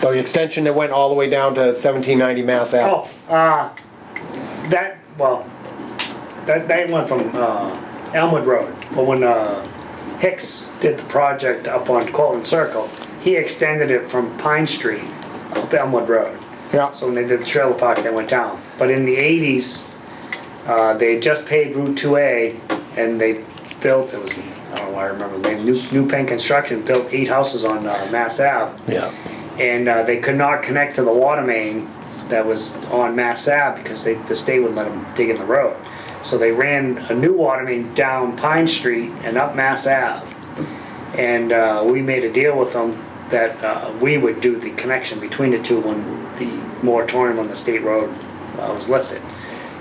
The extension that went all the way down to 1790 Mass Ave? Oh, that, well, that went from, Elmwood Road, but when, Hicks did the project up on Cortland Circle, he extended it from Pine Street up Elmwood Road. Yeah, So when they did the trailer park, they went down. But in the 80s, they just paved Route 2A and they built, it was, I don't know why I remember the name, New Penn Construction built 8 houses on Mass Ave. yeah. And they could not connect to the water main that was on Mass Ave because the state wouldn't let them dig in the road. So they ran a new water main down Pine Street and up Mass Ave. And we made a deal with them that we would do the connection between the two when the moratorium on the state road was lifted.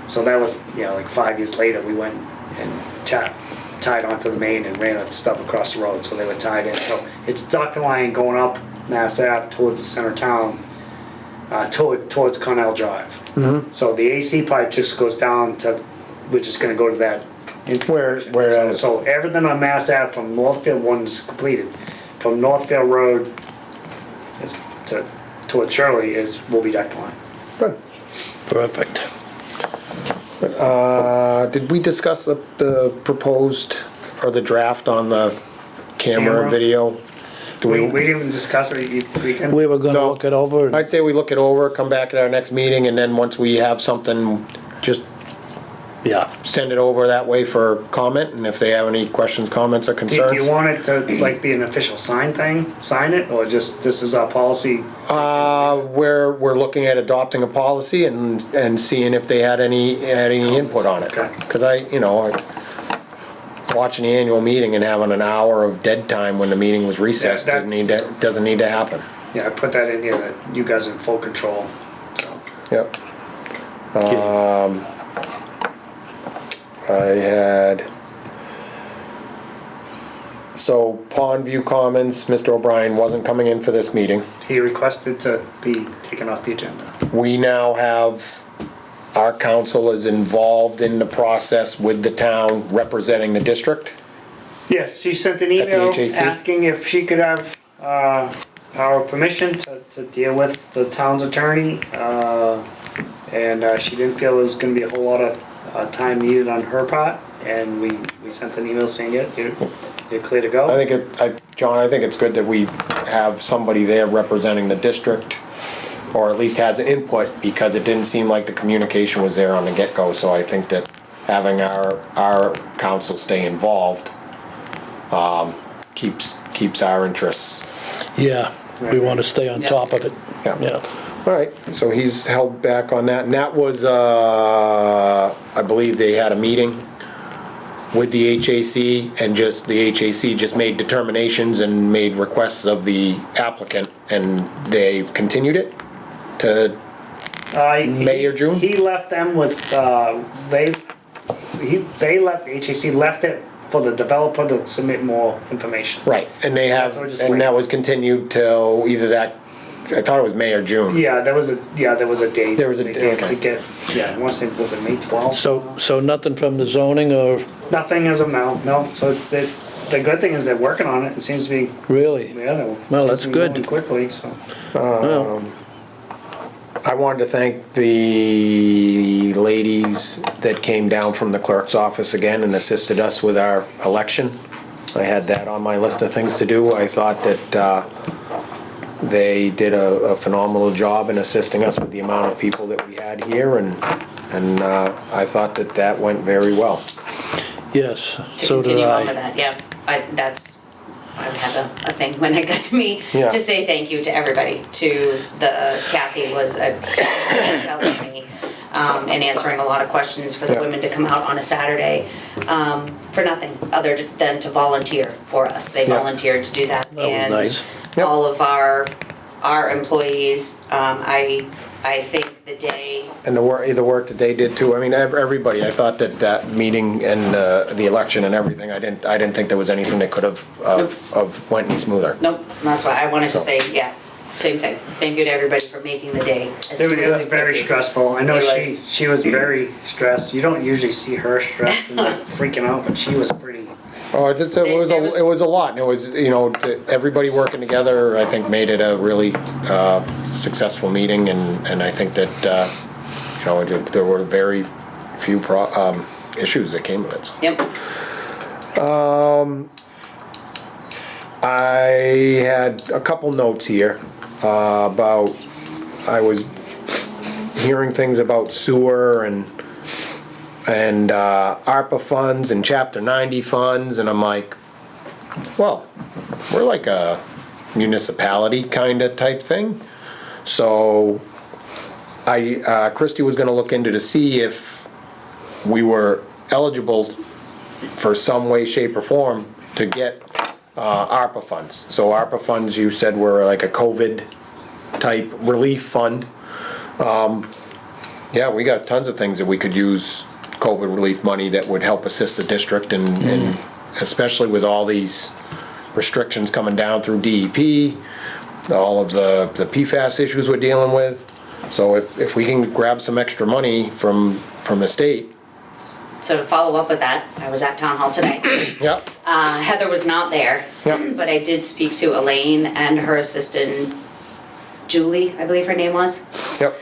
So that was, like 5 years later, we went and tied onto the main and ran that stuff across the road, so they were tied in. So it's duct line going up Mass Ave towards the center of town, towards Cornell Drive. So the AC pipe just goes down to, we're just gonna go to that. Where that So- is. So everything on Mass Ave from Northfield, one's completed, from Northfield Road towards Shirley will be duct line. good. Perfect. Did we discuss the proposed, or the draft on the camera Camera? video? Do We didn't even discuss it, we can. We were gonna No. look it over. and- I'd say we look it over, come back at our next meeting, and then once we have something, just Yeah. send it over that way for comment, and if they have any questions, comments, or Do concerns. you want it to like be an official sign thing, sign it, or just this is our policy? We're looking at adopting a policy and seeing if they had any input on it. Okay. Cause watching the annual meeting and having an hour of dead time when the meeting was recessed Yeah, that- doesn't need to happen. Yeah, I put that in here that you guys are in full control, so. Yep. Okay. I had, so Pond View Commons, Mr. O'Brien wasn't coming in for this meeting. He requested to be taken off the agenda. We now have, our council is involved in the process with the town representing the district. Yes, she sent an At the email HAC? asking if she could have, our permission to deal with the town's attorney. And she didn't feel there was gonna be a whole lot of time needed on her part, and we sent an email saying, you're clear to go. John, I think it's good that we have somebody there representing the district, or at least has input, because it didn't seem like the communication was there on the get-go, so I think that having our council stay involved, keeps our interests. Yeah, we want to stay on Yeah. top of it. Yeah. Yeah. All right, so he's held back on that, and that was, I believe they had a meeting with the HAC, and just, the HAC just made determinations and made requests of the applicant, and they've continued it to, May or June? He left them with, they left, the HAC left it for the developer to submit more information. right, and they have, So we're just and waiting. that was continued till either that, I thought it was May or June. Yeah, there was a date. There was a they date, gave okay. to get, yeah, I wanna say, was it May 12th? So nothing from the zoning or, Nothing as of now, no, so the good thing is they're working on it, it seems to be, really? yeah, they're. Well, seems that's to be good. moving quickly, so. Well, I wanted to thank the ladies that came down from the clerk's office again and assisted us with our election. I had that on my list of things to do. I thought that they did a phenomenal job in assisting us with the amount of people that we had here, and I thought that went very well. yes, To so did continue on with I. that, yeah, I had a thing when it got to me Yeah. to say thank you to everybody, Kathy was a huge help with me, in answering a lot of questions for the Yeah. women to come out on a Saturday, for nothing other than to volunteer for us. They Yeah. volunteered to do that. That was nice. Yep. All of our employees, I think the day, And the work that they did too. I mean, everybody, I thought that meeting and the election and everything, I didn't think there was anything that could have went any smoother. nope, that's why I wanted to So. say, yeah, same thing. Thank you to everybody for making the day as It smooth was as it could very be. stressful. I know It was. she was very stressed. You don't usually see her stressed and like freaking out, but she was pretty. Oh, it was a lot, and it was, everybody working together, I think, made it a really successful meeting, and I think that, there were very few issues that came of it. So. Yep, I had a couple notes here about, I was hearing things about sewer and ARPA funds and Chapter 90 funds, and I'm like, well, we're like a municipality kind of type thing. So Christie was gonna look into to see if we were eligible for some way, shape, or form to get ARPA funds. So ARPA funds, you said, were like a COVID type relief fund. Yeah, we got tons of things that we could use COVID relief money that would help assist the district, and especially with all these restrictions coming down through DEP, all of the PFAS issues we're dealing with. So if we can grab some extra money from the state. so to follow up with that, I was at town hall today. Yep. Heather was not there. Yep. But I did speak to Elaine and her assistant, Julie, I believe her name was, Yep.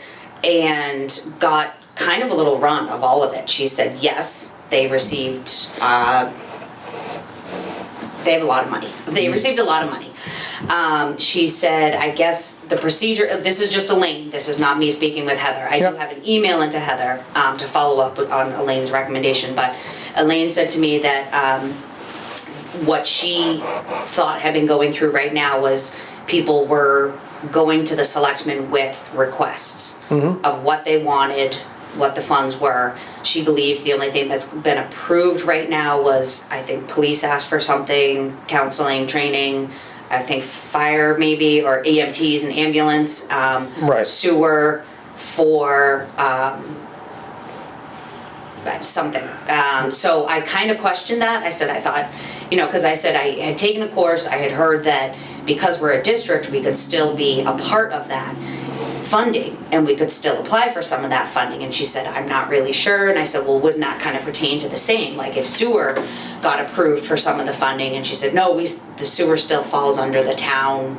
and got kind of a little run of all of it. She said, yes, they received, they have a lot of money. They received a lot of money. She said, I guess the procedure, this is just Elaine, this is not me speaking with Heather. I do Yep. have an email into Heather to follow up on Elaine's recommendation, but Elaine said to me that what she thought had been going through right now was people were going to the selectmen with requests of what they wanted, what the funds were. She believes the only thing that's been approved right now was, I think, police asked for something, counseling, training, I think fire maybe, or EMTs and ambulance, Right. sewer for something. So I kind of questioned that. I said, I thought, because I said I had taken a course, I had heard that because we're a district, we could still be a part of that funding and we could still apply for some of that funding. And she said, I'm not really sure. And I said, well, wouldn't that kind of pertain to the same? Like if sewer got approved for some of the funding? And she said, no, the sewer still falls under the town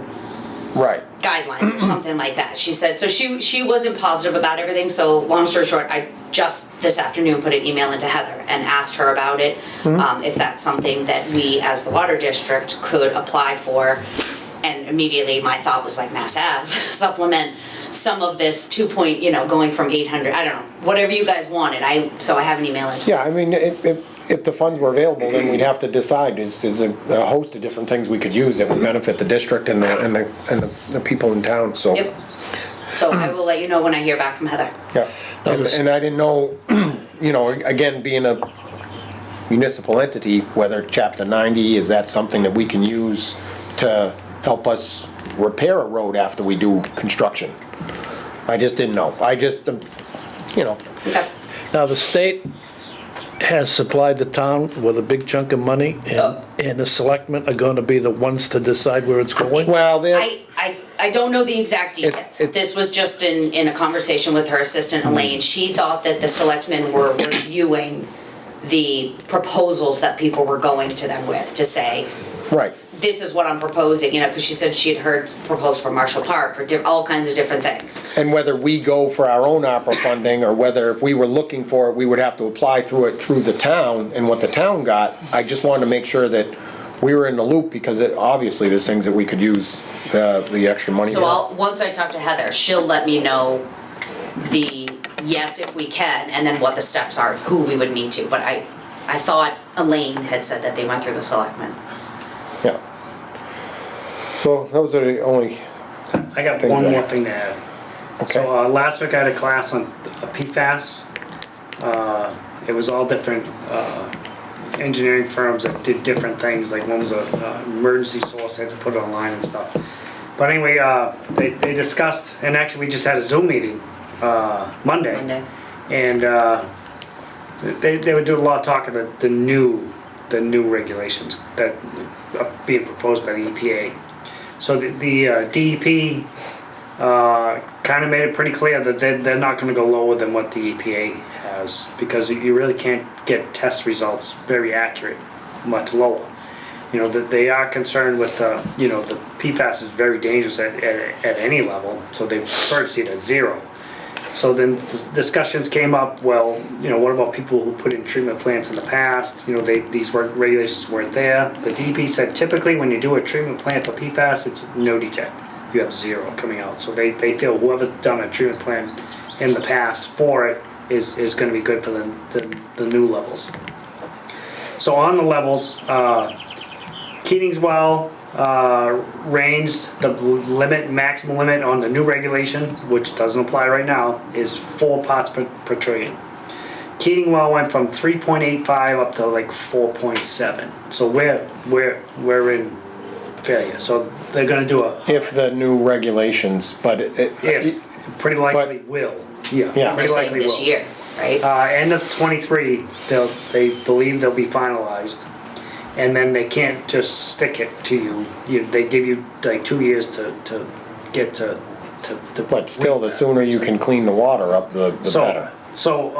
Right. guidelines or something like that. She said, so she wasn't positive about everything. So long story short, I just this afternoon put an email into Heather and asked her about it, if that's something that we as the water district could apply for. And immediately my thought was like Mass Ave supplement. some of this 2 point, going from 800, I don't know, whatever you guys wanted, so I have an email. Yeah, I mean, if the funds were available, then we'd have to decide, there's a host of different things we could use that would benefit the district and the people in town, so. Yep. So I will let you know when I hear back from Heather. Yeah, and I didn't know, again, being a municipal entity, whether chapter 90, is that something that we can use to help us repair a road after we do construction? I just didn't know, Okay. Now, the state has supplied the town with a big chunk of money, and the selectmen are gonna be the ones to decide where it's going. well, I don't know the exact details. This was just in a conversation with her assistant Elaine. She thought that the selectmen were reviewing the proposals that people were going to them with to say, right. this is what I'm proposing, because she said she had heard proposals for Marshall Park, for all kinds of different things. And whether we go for our own opera funding, or whether if we were looking for it, we would have to apply through the town, and what the town got, I just wanted to make sure that we were in the loop, because obviously there's things that we could use the extra money for. So once I talk to Heather, she'll let me know the yes if we can, and then what the steps are, who we would need to. But I thought Elaine had said that they went through the selectmen. Yeah. So those are the only, I got Things one that- more thing to add. okay. So last week I had a class on PFAS. It was all different engineering firms that did different things. Like one was a emergency source, they had to put it online and stuff. But anyway, they discussed, and actually we just had a Zoom meeting Monday. And they would do a lot of talk of the new regulations that are being proposed by the EPA. So the DEP kind of made it pretty clear that they're not going to go lower than what the EPA has, because you really can't get test results very accurate much lower. That they are concerned with, the PFAS is very dangerous at any level, so they prefer to see it at zero. So then discussions came up, well, what about people who put in treatment plants in the past? These regulations weren't there. The DEP said typically when you do a treatment plant for PFAS, it's no detect. You have zero coming out. So they feel whoever's done a treatment plant in the past for it is going to be good for the new levels. So on the levels, Keating's well range, the maximum limit on the new regulation, which doesn't apply right now, is 4 parts per trillion. Keating well went from 3.85 up to like 4.7. So we're in failure. So they're gonna do if the new regulations, but pretty likely will. Yeah. Yeah. They're Pretty saying likely this will. year, right? End of 23, they believe they'll be finalized, and then they can't just stick it to you. They give you like 2 years to get to. but still, the sooner you can clean the water up, the better. So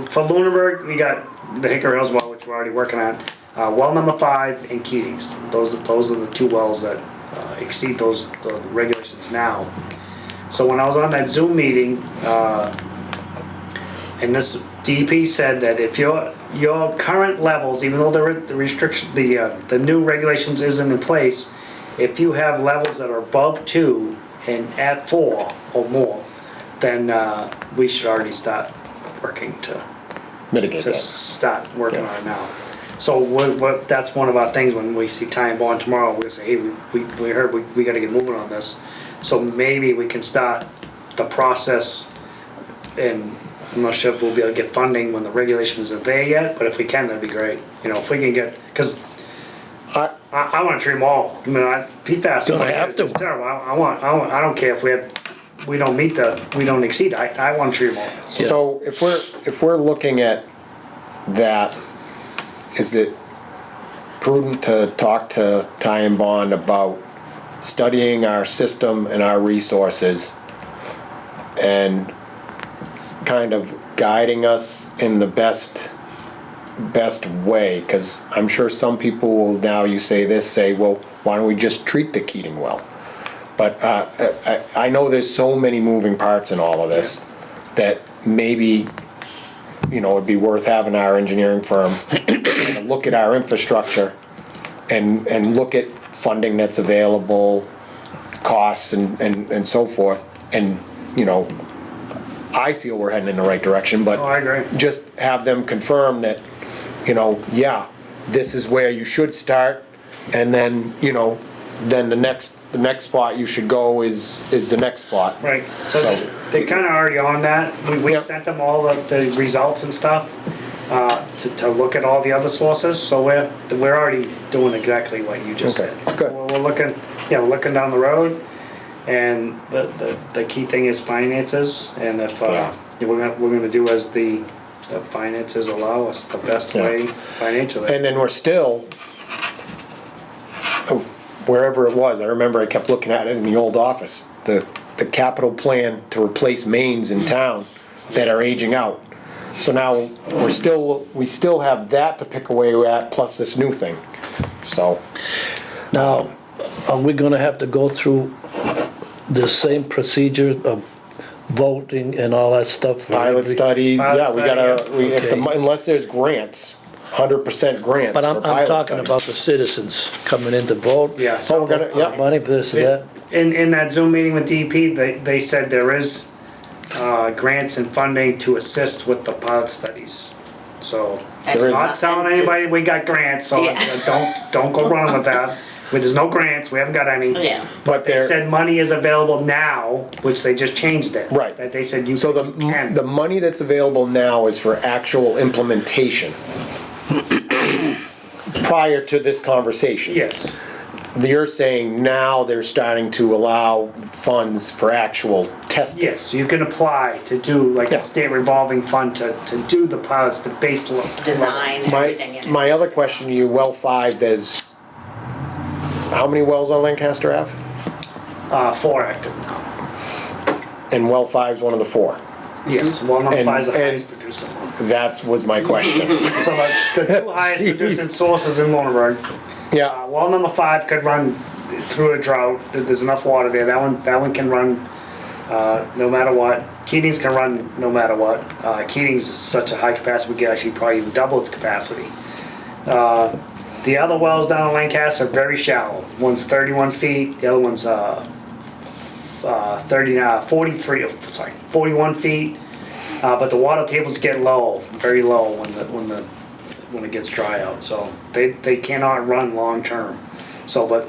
for Lunenburg, we got the Hickory Hills well, which we're already working on. Well number 5 and Keating's. Those are the 2 wells that exceed the regulations now. So when I was on that Zoom meeting, and this DEP said that if your current levels, even though the restriction, the new regulations isn't in place, if you have levels that are above 2 and at 4 or more, then we should already start working to Mitigate that. start working on it now. So that's one of our things when we see Ty and Bond tomorrow. We'll say, hey, we heard we got to get moving on this. So maybe we can start the process, and I'm not sure if we'll be able to get funding when the regulations are there yet, but if we can, that'd be great. If we can get, because I want to treat them all. I mean, PFAS Gonna have to. is terrible. I don't care if we don't exceed. I want to treat them all. So if we're looking at that, is it prudent to talk to Ty and Bond about studying our system and our resources and kind of guiding us in the best way? Because I'm sure some people will, now you say, well, why don't we just treat the Keating well? But I know there's so many moving parts in all of this that maybe, it'd be worth having our engineering firm look at our infrastructure and look at funding that's available, costs and so forth, and you know, I feel we're heading in the right direction, but Oh, I agree. just have them confirm that, you know, yeah, this is where you should start, and then, you know, then the next spot you should go is the next spot. Right, so So- they're kinda already on that. We Yep. sent them all the results and stuff, to look at all the other sources, so we're already doing exactly what you just Okay, said. good. So we're looking, we're looking down the road, and the key thing is finances, and if, Yeah. we're gonna do as the finances allow us, the best Yeah. way financially. And then we're still, wherever it was, I remember I kept looking at it in the old office, the capital plan to replace mains in town that are aging out. So now, we still have that to pick away at, plus this new thing, so. Now, are we gonna have to go through the same procedure of voting and all that stuff? for Pilot every- study, Pilot yeah, we study, gotta, yeah. if the, Okay. unless there's grants, 100% grants But for I'm pilot talking studies. about the citizens coming in to vote. Yeah, Oh, so we're gonna, yeah, Money for this and that. in that Zoom meeting with DEP, they said there is grants and funding to assist with the pilot studies. So, And There is- not telling and just- anybody we got grants, so Yeah. don't go running with that. There's no grants, we haven't got any. Yeah. but They they're, said money is available now, which they just changed it. Right. That they said you so can. the money that's available now is for actual implementation. Prior to this conversation. Yes, You're saying now they're starting to allow funds for actual testing. yes, you can apply to do like Yeah. a state revolving fund to do the pilots, the base level. Design, everything in it. My other question to you, well 5, there's, how many wells on Lancaster Ave? 4 active now. And well 5 is one of the 4. Yes, well number And- 5 is the and- highest producing one. That was my question. So the two highest producing sources in Lunenburg. Yeah, Well number 5 could run through a drought. There's enough water there. That one can run no matter what. Keating's can run no matter what. Keating's is such a high capacity, we could actually probably even double its capacity. The other wells down in Lancaster are very shallow. One's 31 feet, the other one's 41 feet. But the water tables get low, very low when it gets dry out. So they cannot run long term. So, but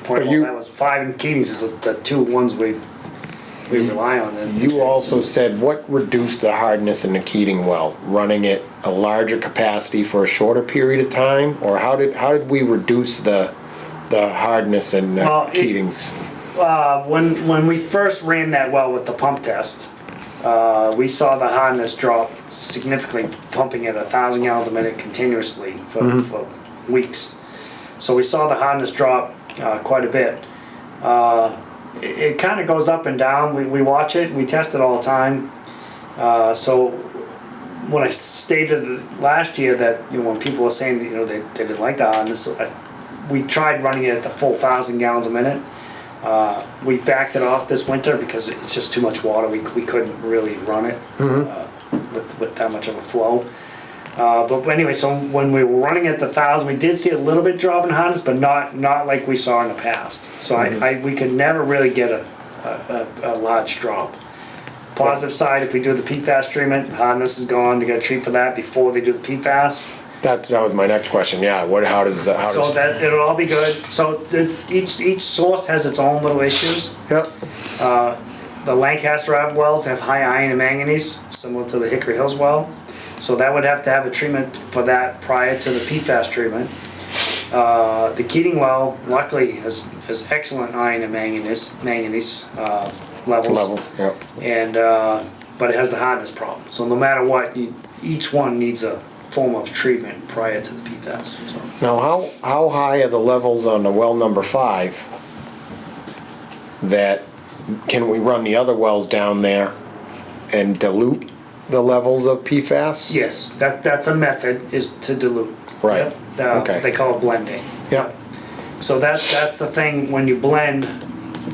point But of you- that was 5 and Keating's is the two ones we rely on. And you also said what reduced the hardness in the Keating well? Running it a larger capacity for a shorter period of time? Or how did we reduce the hardness in Well, Keating's? when we first ran that well with the pump test, we saw the hardness drop significantly, pumping at 1,000 gallons a minute continuously for weeks. So we saw the hardness drop quite a bit. It kind of goes up and down. We watch it. We test it all the time. So when I stated last year that when people were saying that they didn't like the hardness, we tried running it at the full 1,000 gallons a minute. We backed it off this winter because it's just too much water. We couldn't really run it with that much of a flow. But anyway, so when we were running at the 1,000, we did see a little bit drop in hardness, but not like we saw in the past. So we could never really get a large drop. Positive side, if we do the PFAS treatment, hardness is gone. They got to treat for that before they do the PFAS. That was my next question, yeah, how does So that it'll all be good. So each source has its own little issues. Yep, The Lancaster Ave wells have high iron and manganese, similar to the Hickory Hills well. So that would have to have a treatment for that prior to the PFAS treatment. The Keating well, luckily, has excellent iron and manganese levels. level, yep. And but it has the hardness problem. So no matter what, each one needs a form of treatment prior to the PFAS. So. Now, how high are the levels on the well number 5? That, can we run the other wells down there and dilute the levels of PFAS? Yes, that's a method, is to dilute. Right, Yep. okay. They call it blending. Yeah, So that's the thing, when you blend,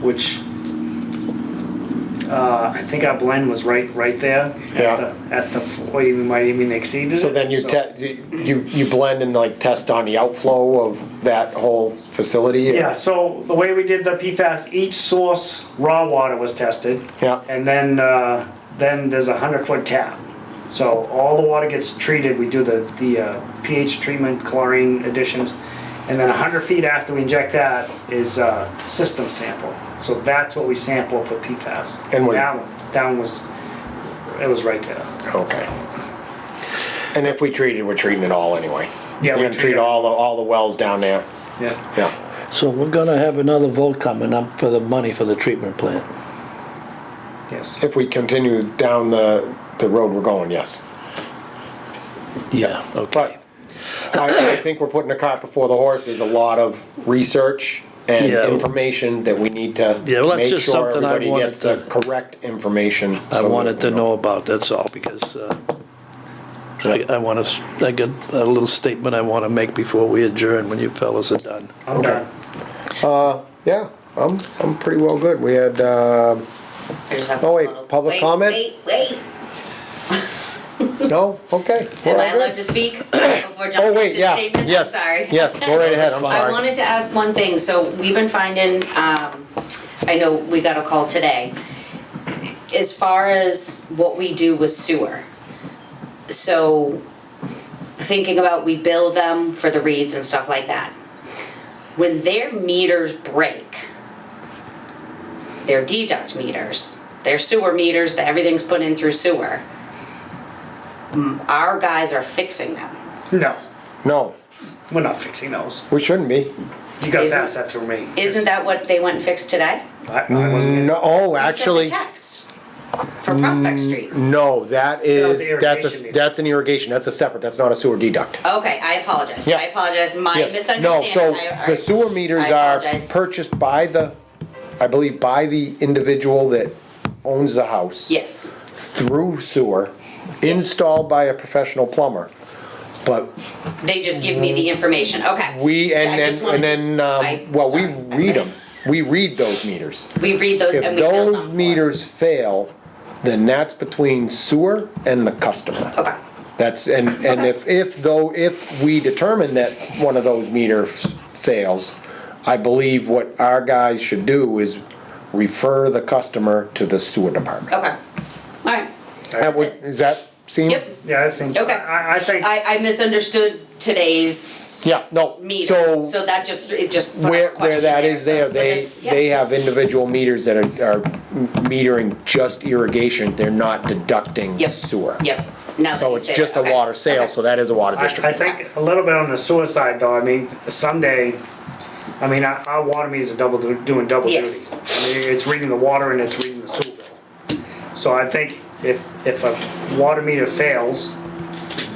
which I think our blend was right there. Yeah. At the, or you might even exceed it. So then you blend and like test on the outflow of that whole facility? Yeah, so the way we did the PFAS, each source raw water was tested. Yeah. And then there's a 100-foot tap. So all the water gets treated, we do the pH treatment, chlorine additions, and then 100 feet after we inject that is a system sample. So that's what we sample for PFAS. And was- Down was, it was right there. Okay. And if we treat it, we're treating it all anyway. Yeah, We're we gonna treat treat all the wells down there. Yeah. Yeah. So we're gonna have another vote coming up for the money for the treatment plant. Yes. If we continue down the road we're going, yes. Yeah, okay. But I think we're putting the cart before the horse. There's a lot of research and Yeah. information that we need to Yeah, well, that's make just sure something I everybody wanted gets the to- correct information. I so wanted that, to know about, that's all, because I want to, I got a little statement I want to make before we adjourn when you fellas are done. I'm Okay. done. Yeah, I'm pretty well good. We had, I just have Oh, a wait, little- public comment? Wait. no, okay. Am we're I all good. allowed to speak before John Oh, makes wait, his yeah, statement? yes, I'm sorry. yes, go right ahead, I'm I sorry. wanted to ask one thing. So we've been finding, I know we got a call today. As far as what we do with sewer. So thinking about we bill them for the reads and stuff like that. When their meters break, their deduct meters, their sewer meters, that everything's put in through sewer, our guys are fixing them. No, No, we're not fixing those. we shouldn't be. You gotta Isn't- pass that through me. Isn't that what they went and fixed today? I wasn't in. No, oh, You sent actually, the text for Prospect Street. no, that was is, the irrigation meter. that's an irrigation, that's a separate, that's not a sewer deduct. Okay, I apologize. Yeah. I apologize. My Yes. misunderstanding. No, I- so the sewer meters I are apologize. purchased by I believe by the individual that owns the house. Yes. Through sewer, installed by a professional plumber. But They just give me the information. Okay. we, I just wanted to- well, we sorry. read them. We read those meters. We read those and If we bill them those for. meters fail, then that's between sewer and the customer. Okay. That's, and if we determine that one of those meters fails, I believe what our guys should do is refer the customer to the sewer department. Okay. All right. That would, does that seem? Yep. Yeah, that seems, Okay. I think, I misunderstood today's Yeah, no, meter. so So that just, it just put up a where question that is So there, with they, this- yeah. they have individual meters that are metering just irrigation, they're not deducting Yep. sewer. Yep. Now that So you it's say just that, a okay. water sale, Okay. so that is a water I district. think a little bit on the suicide though, I mean, someday, I mean, our water meters are doing double duty. Yes. I mean, it's reading the water and it's reading the sewer bill. So I think if a water meter fails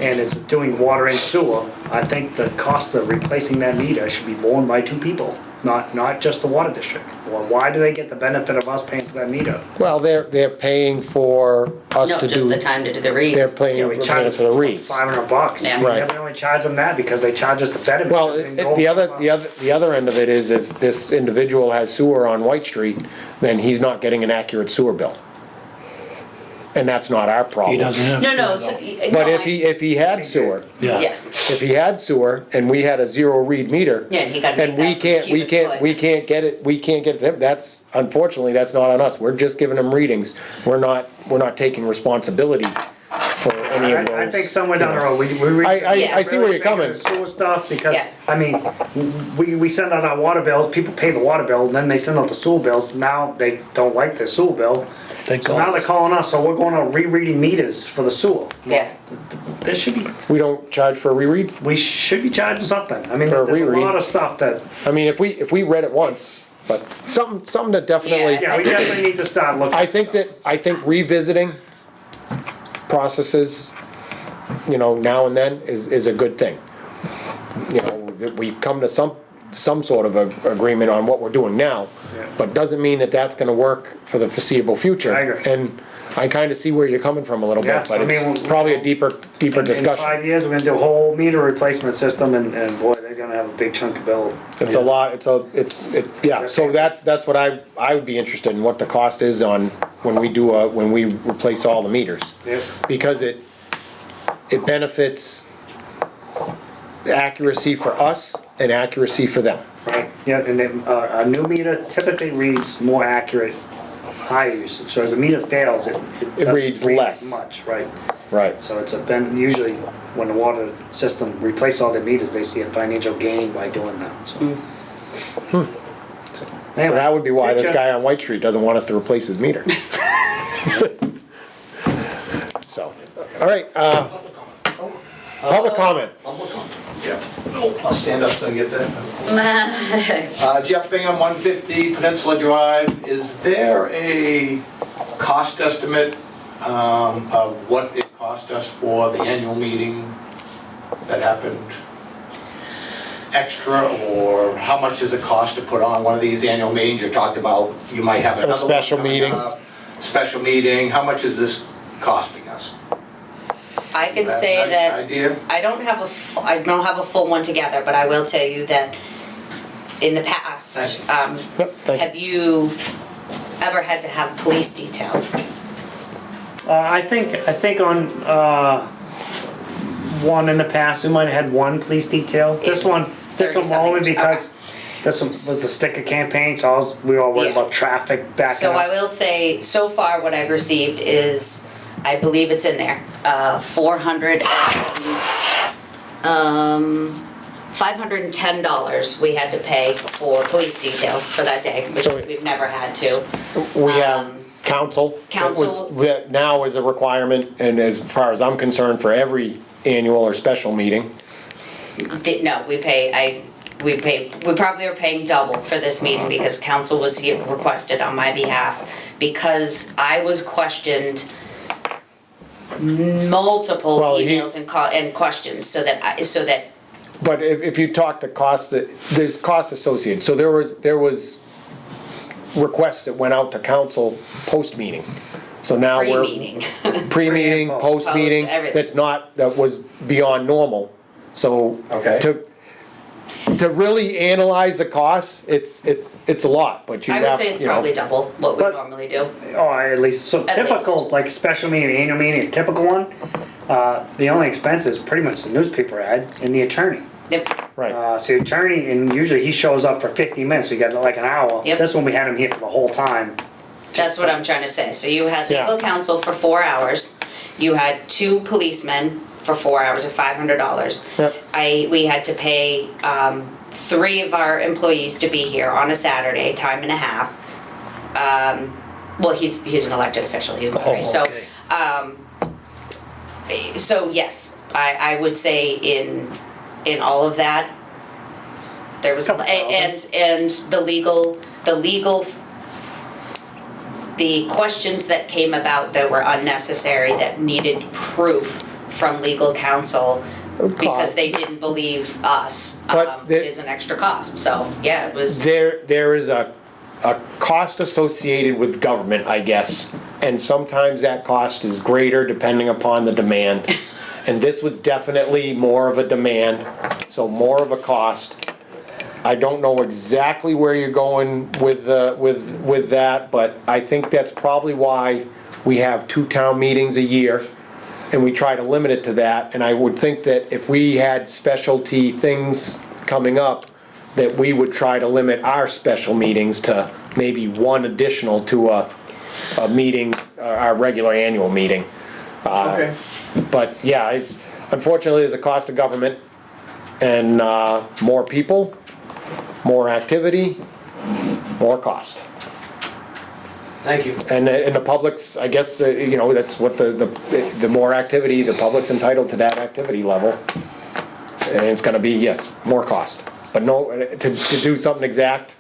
and it's doing water and sewer, I think the cost of replacing that meter should be borne by two people, not just the water district. Well, why do they get the benefit of us paying for that meter? Well, they're paying for us No, to just do, the time to do the reads. they're paying Yeah, we for charge us for the reads. $500. Yeah. Right. We only charge them that because they charge us the better Well, meters and go- the other end of it is if this individual has sewer on White Street, then he's not getting an accurate sewer bill. And that's not our problem. He doesn't have. No, sewer, no, though. so. But no, if he had sewer, Yeah. Yes. if he had sewer and we had a zero read meter. Yeah, and he got an And we 8,000 can't cubic foot. we can't get it to him, that's, unfortunately, that's not on us, we're just giving him readings. We're not taking responsibility for any of those. I think somewhere down the road, we. I see where you're coming. Sewer stuff, because, Yeah. I mean, we send out our water bills, people pay the water bill, then they send out the sewer bills, now they don't like the sewer bill. They So call now they're us. calling us, so we're going out rereading meters for the sewer. Yeah. There should be, We don't charge for a reread? we should be charging something, I mean, For a there's a reread. lot of stuff that, I mean, if we read it once, but something to definitely, Yeah. yeah, we definitely need to start looking. I think revisiting processes, now and then is a good thing. That we've come to some sort of agreement on what we're doing now, Yeah. but doesn't mean that that's gonna work for the foreseeable future. I agree. And I kinda see where you're coming from a little Yeah, bit, but I mean, it's probably a deeper In discussion. 5 years, we're gonna do a whole meter replacement system, and boy, they're gonna have a big chunk of bill. It's a lot, yeah, so that's what I would be interested in, what the cost is on when we replace all the meters. Yep. Because it benefits accuracy for us and accuracy for them. Right, yeah, and then, a new meter typically reads more accurate, higher usage, so as a meter fails, it doesn't reads read less. as much, right? Right. So it's then usually when the water system replaces all the meters, they see a financial gain by doing that, so. So that would be why this guy on White Street doesn't want us to replace his meter. So, all right, public comment. Public comment. Yeah. I'll stand up so I get that. Jeff Bingham, 150 Peninsula Drive. Is there a cost estimate of what it cost us for the annual meeting that happened extra, or how much does it cost to put on one of these annual meetings? You talked about you might have another one special coming meeting. up. Special meeting. How much is this costing us? I can That say nice that idea? I don't have a full one together, but I will tell you that in the past, Yep, thank you. have you ever had to have police detail? I think on, one in the past, we might have had one police detail. This one 30-something only years, because this one was the sticker campaign, so we were all worried Yeah. about traffic backing So I up. will say, so far what I've received is, I believe it's in there, $510 we had to pay for police detail for that day, which So- we've never had to. We have council. Council. That now is a requirement, and as far as I'm concerned, for every annual or special meeting. No, we probably are paying double for this meeting because council was here, requested on my behalf, because I was questioned multiple Well, he- emails and questions, so that But if you talk the cost, there's costs associated. So there was requests that went out to council post-meeting. So now we're. pre-meeting. Pre-meeting, Post. post-meeting, Post, everything. that was beyond normal. So. Okay. To really analyze the costs, it's a lot, but you I have, would say it's you know. probably double what we But- normally do. Or at least, so At typical, least. like special meeting, annual meeting, a typical one, the only expense is pretty much the newspaper ad and the attorney. Yep. Right, So the attorney, and usually he shows up for 15 minutes, so you got like an hour. Yep. This one, we had him here for the whole time. That's what I'm trying to say. So you had Yeah. legal counsel for 4 hours. You had 2 policemen for 4 hours at $500. Yep. We had to pay 3 of our employees to be here on a Saturday, time and a half. Well, he's an elected official. He's Murray. So yes, I would say in all of that, there was Couple and the questions that came about that were unnecessary, that needed proof from legal counsel because they didn't believe us, But there- is an extra cost. So yeah, it was. there is a cost associated with government, I guess, and sometimes that cost is greater depending upon the demand. And this was definitely more of a demand, so more of a cost. I don't know exactly where you're going with that, but I think that's probably why we have 2 town meetings a year, and we try to limit it to that. And I would think that if we had specialty things coming up, that we would try to limit our special meetings to maybe 1 additional to a meeting, our regular annual meeting. Okay. But yeah, it's, unfortunately, there's a cost of government, and more people, more activity, more cost. Thank you. And the public's, I guess, you know, that's what the more activity, the public's entitled to that activity level. And it's gonna be, yes, more cost. But no, to do something exact,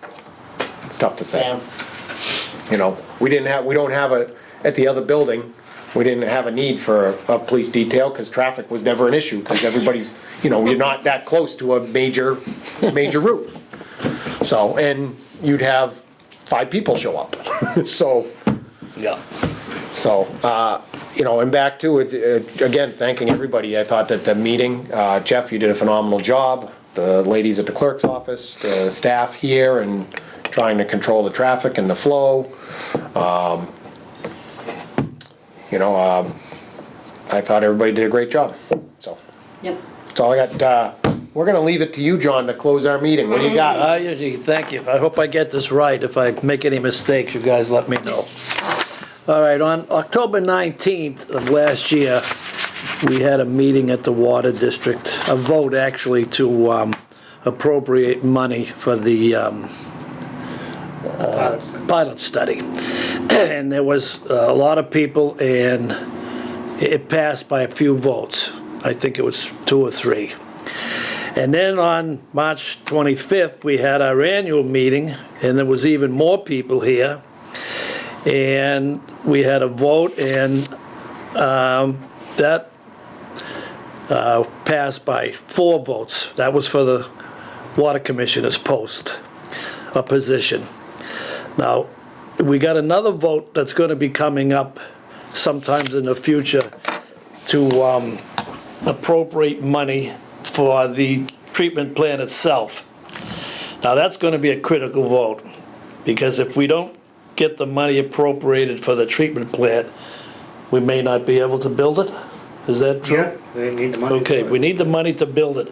it's tough to say. Yeah. You know, we don't have at the other building, we didn't have a need for a police detail, because traffic was never an issue, because everybody's, you know, you're not that close to a major route. So, and you'd have 5 people show up, so. Yeah. So, you know, and back to it, again, thanking everybody. I thought that the meeting, Jeff, you did a phenomenal job. The ladies at the clerk's office, the staff here, and trying to control the traffic and the flow. you know, I thought everybody did a great job, so. Yep. That's all I got. We're gonna leave it to you, John, to close our meeting. What do you got? Thank you. I hope I get this right. If I make any mistakes, you guys let me know. All right, on October 19th of last year, we had a meeting at the Water District, a vote actually to appropriate money for the pilot study. And there was a lot of people, and it passed by a few votes. I think it was 2 or 3. And then on March 25th, we had our annual meeting, and there was even more people here. And we had a vote, and that passed by 4 votes. That was for the Water Commissioner's post, a position. Now, we got another vote that's going to be coming up sometimes in the future to appropriate money for the treatment plant itself. Now, that's going to be a critical vote, because if we don't get the money appropriated for the treatment plant, we may not be able to build it. Is that true? Yeah, they need the money. Okay, we need the money to build it.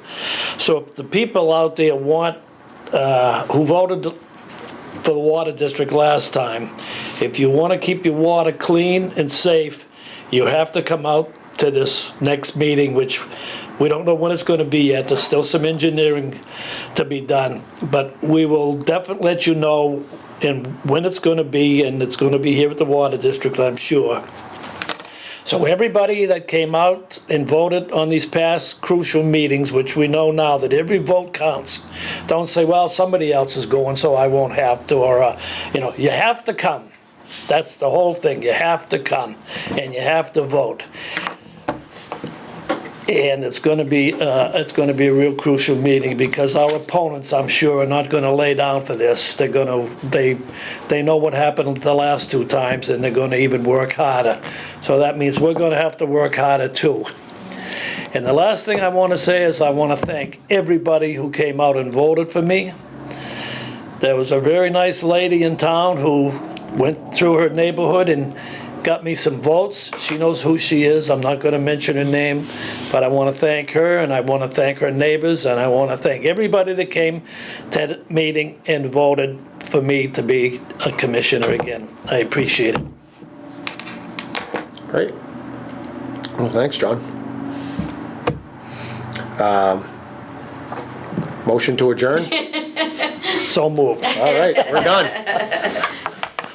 So if the people out there want, who voted for the Water District last time, if you want to keep your water clean and safe, you have to come out to this next meeting, which we don't know when it's going to be yet. There's still some engineering to be done. But we will definitely let you know and when it's going to be, and it's going to be here at the Water District, I'm sure. So everybody that came out and voted on these past crucial meetings, which we know now that every vote counts. Don't say, well, somebody else is going, so I won't have to, or, you have to come. That's the whole thing. You have to come, and you have to vote. And it's going to be a real crucial meeting, because our opponents, I'm sure, are not going to lay down for this. They know what happened the last 2 times, and they're going to even work harder. So that means we're going to have to work harder too. And the last thing I want to say is I want to thank everybody who came out and voted for me. There was a very nice lady in town who went through her neighborhood and got me some votes. She knows who she is. I'm not going to mention her name, but I want to thank her, and I want to thank her neighbors, and I want to thank everybody that came to the meeting and voted for me to be a commissioner again. I appreciate it. Great. Well, thanks, John. Motion to adjourn? So moved. All right, we're done.